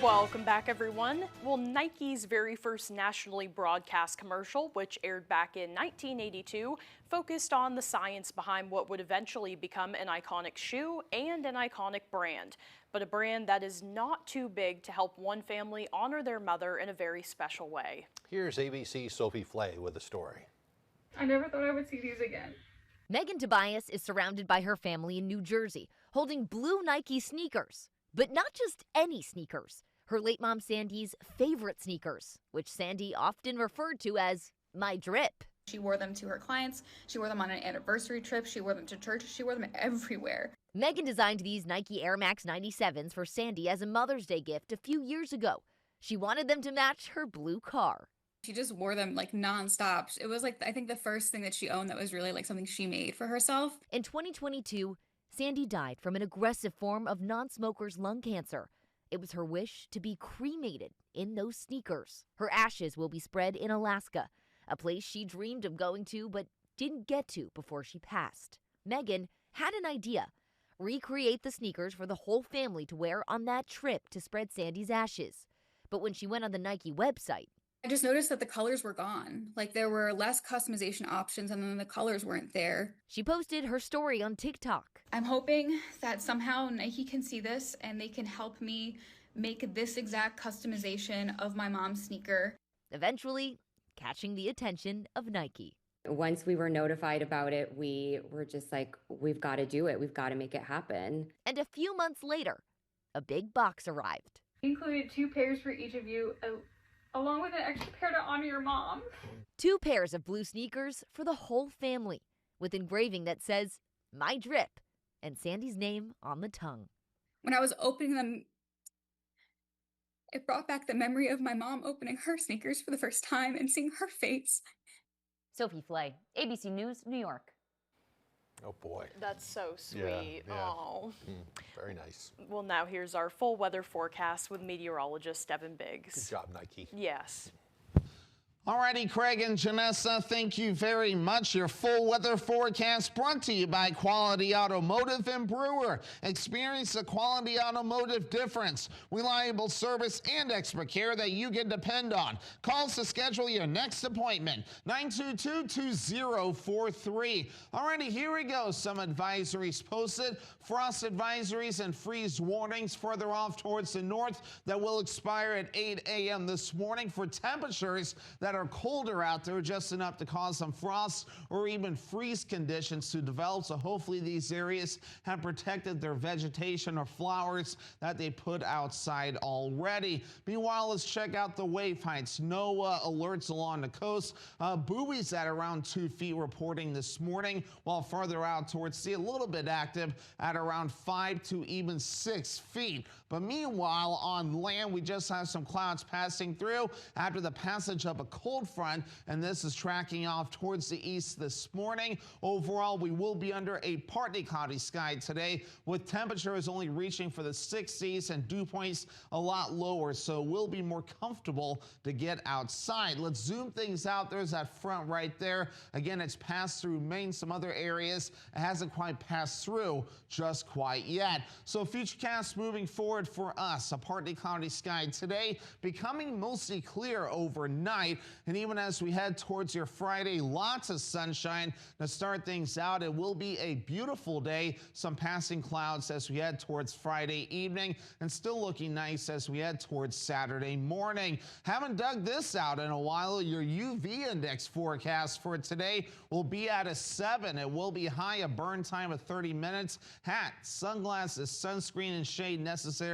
Welcome back, everyone. Well, Nike's very first nationally broadcast commercial, which aired back in 1982, focused on the science behind what would eventually become an iconic shoe and an iconic brand, but a brand that is not too big to help one family honor their mother in a very special way. Here's ABC's Sophie Flay with a story. I never thought I would see these again. Megan Tobias is surrounded by her family in New Jersey, holding blue Nike sneakers. But not just any sneakers. Her late mom Sandy's favorite sneakers, which Sandy often referred to as my drip. She wore them to her clients. She wore them on an anniversary trip. She wore them to church. She wore them everywhere. Megan designed these Nike Air Max 97s for Sandy as a Mother's Day gift a few years ago. She wanted them to match her blue car. She just wore them like nonstop. It was like, I think, the first thing that she owned that was really like something she made for herself. In 2022, Sandy died from an aggressive form of non-smoker's lung cancer. It was her wish to be cremated in those sneakers. Her ashes will be spread in Alaska, a place she dreamed of going to but didn't get to before she passed. Megan had an idea: recreate the sneakers for the whole family to wear on that trip to spread Sandy's ashes. But when she went on the Nike website, I just noticed that the colors were gone. Like there were less customization options and then the colors weren't there. She posted her story on TikTok. I'm hoping that somehow Nike can see this and they can help me make this exact customization of my mom's sneaker. Eventually, catching the attention of Nike. Once we were notified about it, we were just like, we've got to do it. We've got to make it happen. And a few months later, a big box arrived. Included 2 pairs for each of you, along with an extra pair to honor your mom. 2 pairs of blue sneakers for the whole family, with engraving that says, my drip, and Sandy's name on the tongue. When I was opening them, it brought back the memory of my mom opening her sneakers for the first time and seeing her face. Sophie Flay, ABC News, New York. Oh boy. That's so sweet. Yeah. Oh. Very nice. Well, now here's our full weather forecast with meteorologist Devin Biggs. Good job, Nike. Yes. Alrighty, Craig and Janessa, thank you very much. Your full weather forecast brought to you by Quality Automotive and Brewer. Experience the Quality Automotive difference. Reliable service and expert care that you can depend on. Call us to schedule your next appointment. 922-2043. Alrighty, here we go. Some advisories posted. Frost advisories and freeze warnings further off towards the north that will expire at 8 a.m. this morning for temperatures that are colder out there, just enough to cause some frost or even freeze conditions to develop. So hopefully these areas have protected their vegetation or flowers that they put outside already. Meanwhile, let's check out the wave heights. No alerts along the coast. Buoys at around 2 feet reporting this morning, while further out towards sea a little bit active at around 5 to even 6 feet. But meanwhile, on land, we just have some clouds passing through after the passage of a cold front, and this is tracking off towards the east this morning. Overall, we will be under a partly cloudy sky today, with temperatures only reaching for the 60s and dew points a lot lower, so we'll be more comfortable to get outside. Let's zoom things out. There's that front right there. Again, it's passed through Maine, some other areas. It hasn't quite passed through just quite yet. So futurecast moving forward for us, a partly cloudy sky today, becoming mostly clear overnight. And even as we head towards your Friday, lots of sunshine to start things out. It will be a beautiful day. Some passing clouds as we head towards Friday evening, and still looking nice as we head towards Saturday morning. Haven't dug this out in a while. Your UV index forecast for today will be at a 7. It will be high, a burn time of 30 minutes. Hat, sunglasses, sunscreen, and shade necessary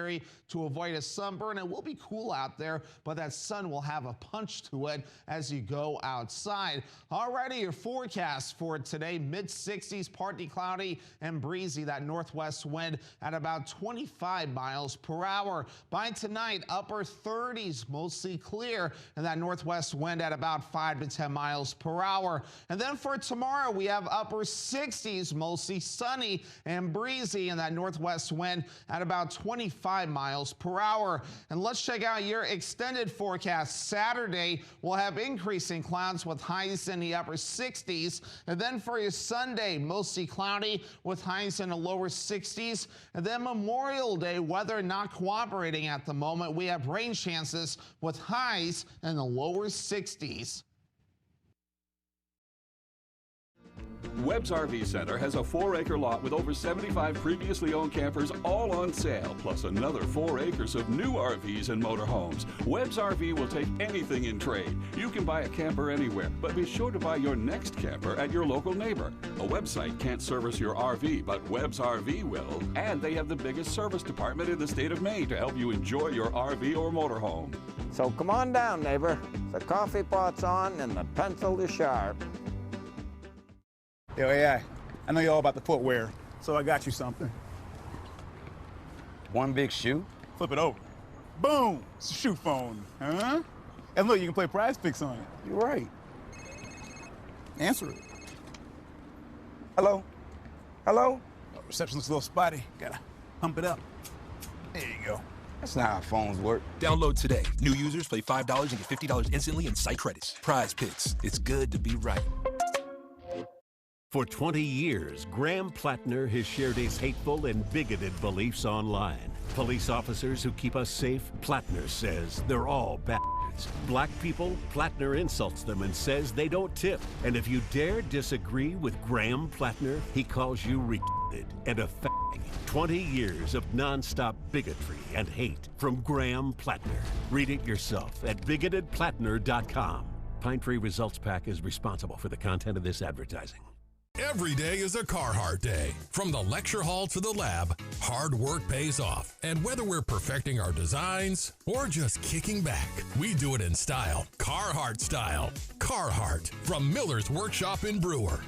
to avoid a sunburn. It will be cool out there, but that sun will have a punch to it. as you go outside. Already your forecast for today, mid-60s, partly cloudy and breezy. That northwest wind at about 25 miles per hour. By tonight, upper 30s, mostly clear, and that northwest wind at about 5 to 10 miles per hour. And then for tomorrow, we have upper 60s, mostly sunny and breezy, and that northwest wind at about 25 miles per hour. And let's check out your extended forecast. Saturday, we'll have increasing clouds with highs in the upper 60s. And then for your Sunday, mostly cloudy with highs in the lower 60s. And then Memorial Day, weather not cooperating at the moment. We have rain chances with highs in the lower 60s. Webb's RV Center has a 4-acre lot with over 75 previously owned campers all on sale, plus another 4 acres of new RVs and motorhomes. Webb's RV will take anything in trade. You can buy a camper anywhere, but be sure to buy your next camper at your local neighbor. A website can't service your RV, but Webb's RV will. And they have the biggest service department in the state of Maine to help you enjoy your RV or motorhome. So come on down, neighbor. The coffee pot's on and the pencil is sharp. Yo, AI, I know you're all about the footwear, so I got you something. One big shoe? Flip it over. Boom! It's a shoe phone, huh? And look, you can play Prize Picks on it. You're right. Answer it. Hello? Hello? Oh, reception looks a little spotty. Gotta pump it up. There you go. That's not how phones work. Download today. New users play $5 and get $50 instantly in site credits. Prize Picks. It's good to be right. For 20 years, Graham Plattner has shared his hateful and bigoted beliefs online. Police officers who keep us safe, Plattner says they're all bastards. Black people, Plattner insults them and says they don't tip. And if you dare disagree with Graham Plattner, he calls you retarded and a fag. 20 years of nonstop bigotry and hate from Graham Plattner. Read it yourself at bigotedplattner.com. Pine Tree Results Pack is responsible for the content of this advertising. Every day is a Carhartt day. From the lecture hall to the lab, hard work pays off. And whether we're perfecting our designs or just kicking back, we do it in style. Carhartt style. Carhartt from Miller's Workshop in Brewer.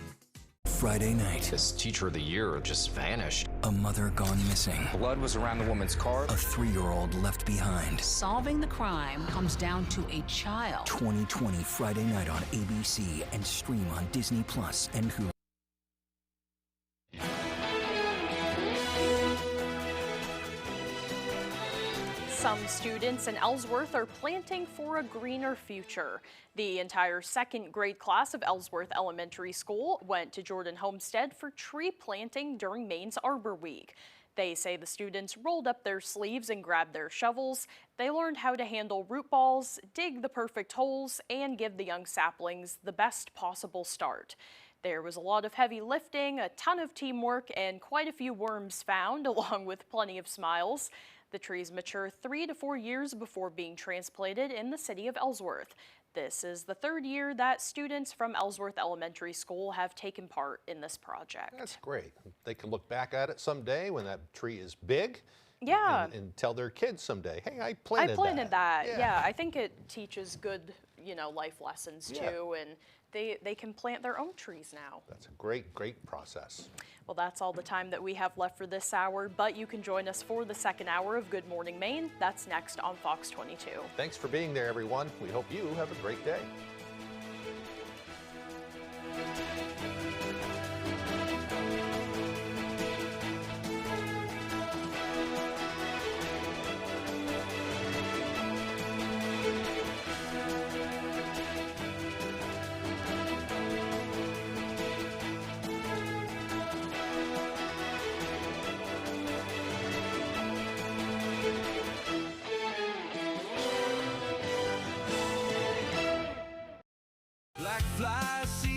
Friday night. This teacher of the year just vanished. A mother gone missing. Blood was around the woman's car. A 3-year-old left behind. Solving the crime comes down to a child. 2020 Friday night on ABC and stream on Disney Plus and Hulu. Some students in Ellsworth are planting for a greener future. The entire second grade class of Ellsworth Elementary School went to Jordan Homestead for tree planting during Maine's Arbor Week. They say the students rolled up their sleeves and grabbed their shovels. They learned how to handle root balls, dig the perfect holes, and give the young saplings the best possible start. There was a lot of heavy lifting, a ton of teamwork, and quite a few worms found, along with plenty of smiles. The trees mature 3 to 4 years before being transplanted in the city of Ellsworth. This is the third year that students from Ellsworth Elementary School have taken part in this project. That's great. They can look back at it someday when that tree is big. Yeah. And tell their kids someday, hey, I planted that. Yeah. Yeah, I think it teaches good, life lessons too, and they can plant their own trees now. That's a great, great process. Well, that's all the time that we have left for this hour, but you can join us for the second hour of Good Morning Maine. That's next on Fox 22. Thanks for being there, everyone. We hope you have a great day.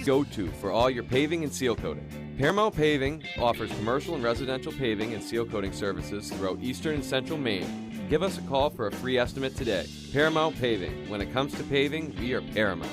Go-to for all your paving and seal coating. Paramount Paving offers commercial and residential paving and seal coating services throughout eastern and central Maine. Give us a call for a free estimate today. Paramount Paving. When it comes to paving, we are paramount.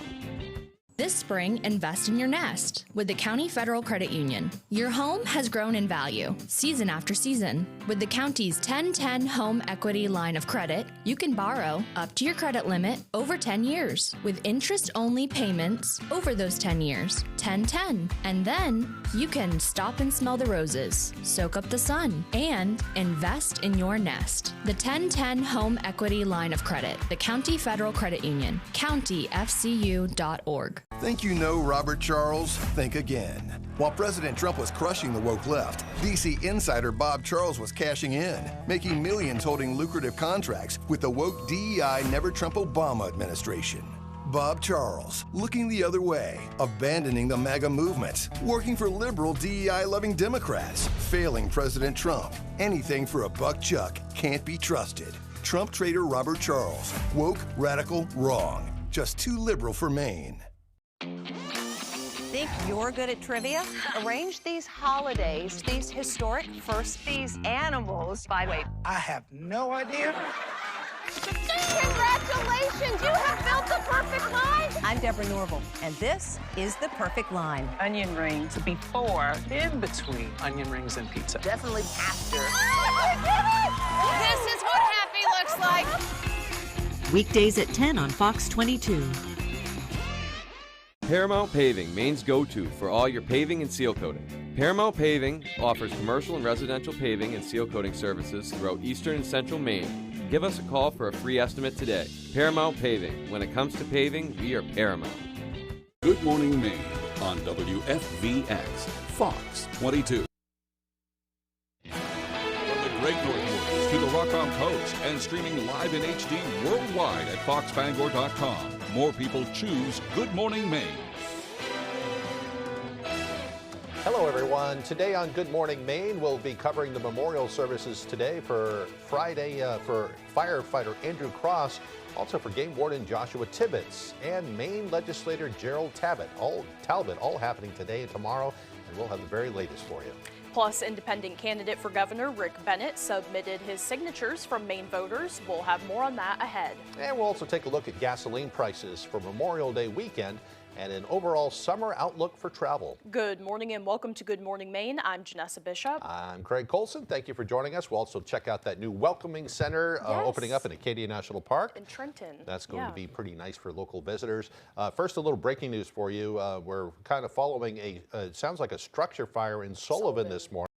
This spring, invest in your nest with the County Federal Credit Union. Your home has grown in value season after season. With the county's 10-10 Home Equity Line of Credit, you can borrow up to your credit limit over 10 years with interest-only payments over those 10 years. 10-10. And then you can stop and smell the roses, soak up the sun, and invest in your nest. The 10-10 Home Equity Line of Credit, the County Federal Credit Union, countyfcu.org. Think you know Robert Charles? Think again. While President Trump was crushing the woke left, DC insider Bob Charles was cashing in, making millions holding lucrative contracts with the woke DEI Never Trump Obama administration. Bob Charles, looking the other way, abandoning the MAGA movement, working for liberal DEI-loving Democrats, failing President Trump. Anything for a buck chuck can't be trusted. Trump traitor Robert Charles, woke, radical, wrong. Just too liberal for Maine. Think you're good at trivia? Arrange these holidays, these historic firsts, these animals. By the way, I have no idea. Congratulations, you have built the perfect line. I'm Deborah Norville, and this is the perfect line. Onion rings before, in between onion rings and pizza. Definitely after. Oh, This is what happy looks like. Weekdays at 10 on Fox 22. Paramount Paving, Maine's go-to for all your paving and seal coating. Paramount Paving offers commercial and residential paving and seal coating services throughout eastern and central Maine. Give us a call for a free estimate today. Paramount Paving. When it comes to paving, we are Paramount. Good Morning Maine on WFVX, Fox 22. From the Great Northwoods to the Rock-On Coast and streaming live in HD worldwide at foxbangor.com. More people choose Good Morning Maine. Hello, everyone. Today on Good Morning Maine, we'll be covering the memorial services today for Friday for firefighter Andrew Cross, also for game warden Joshua Tibbetts, and Maine legislator Gerald Talbot, all happening today and tomorrow, and we'll have the very latest for you. Plus, independent candidate for governor Rick Bennett submitted his signatures from Maine voters. We'll have more on that ahead. And we'll also take a look at gasoline prices for Memorial Day weekend and an overall summer outlook for travel. Good morning and welcome to Good Morning Maine. I'm Janessa Bishop. I'm Craig Colson. Thank you for joining us. We'll also check out that new welcoming center opening up in Acadia National Park. In Trenton. That's going to be pretty nice for local visitors. First, a little breaking news for you. We're kind of following it sounds like a structure fire in Sullivan this morning.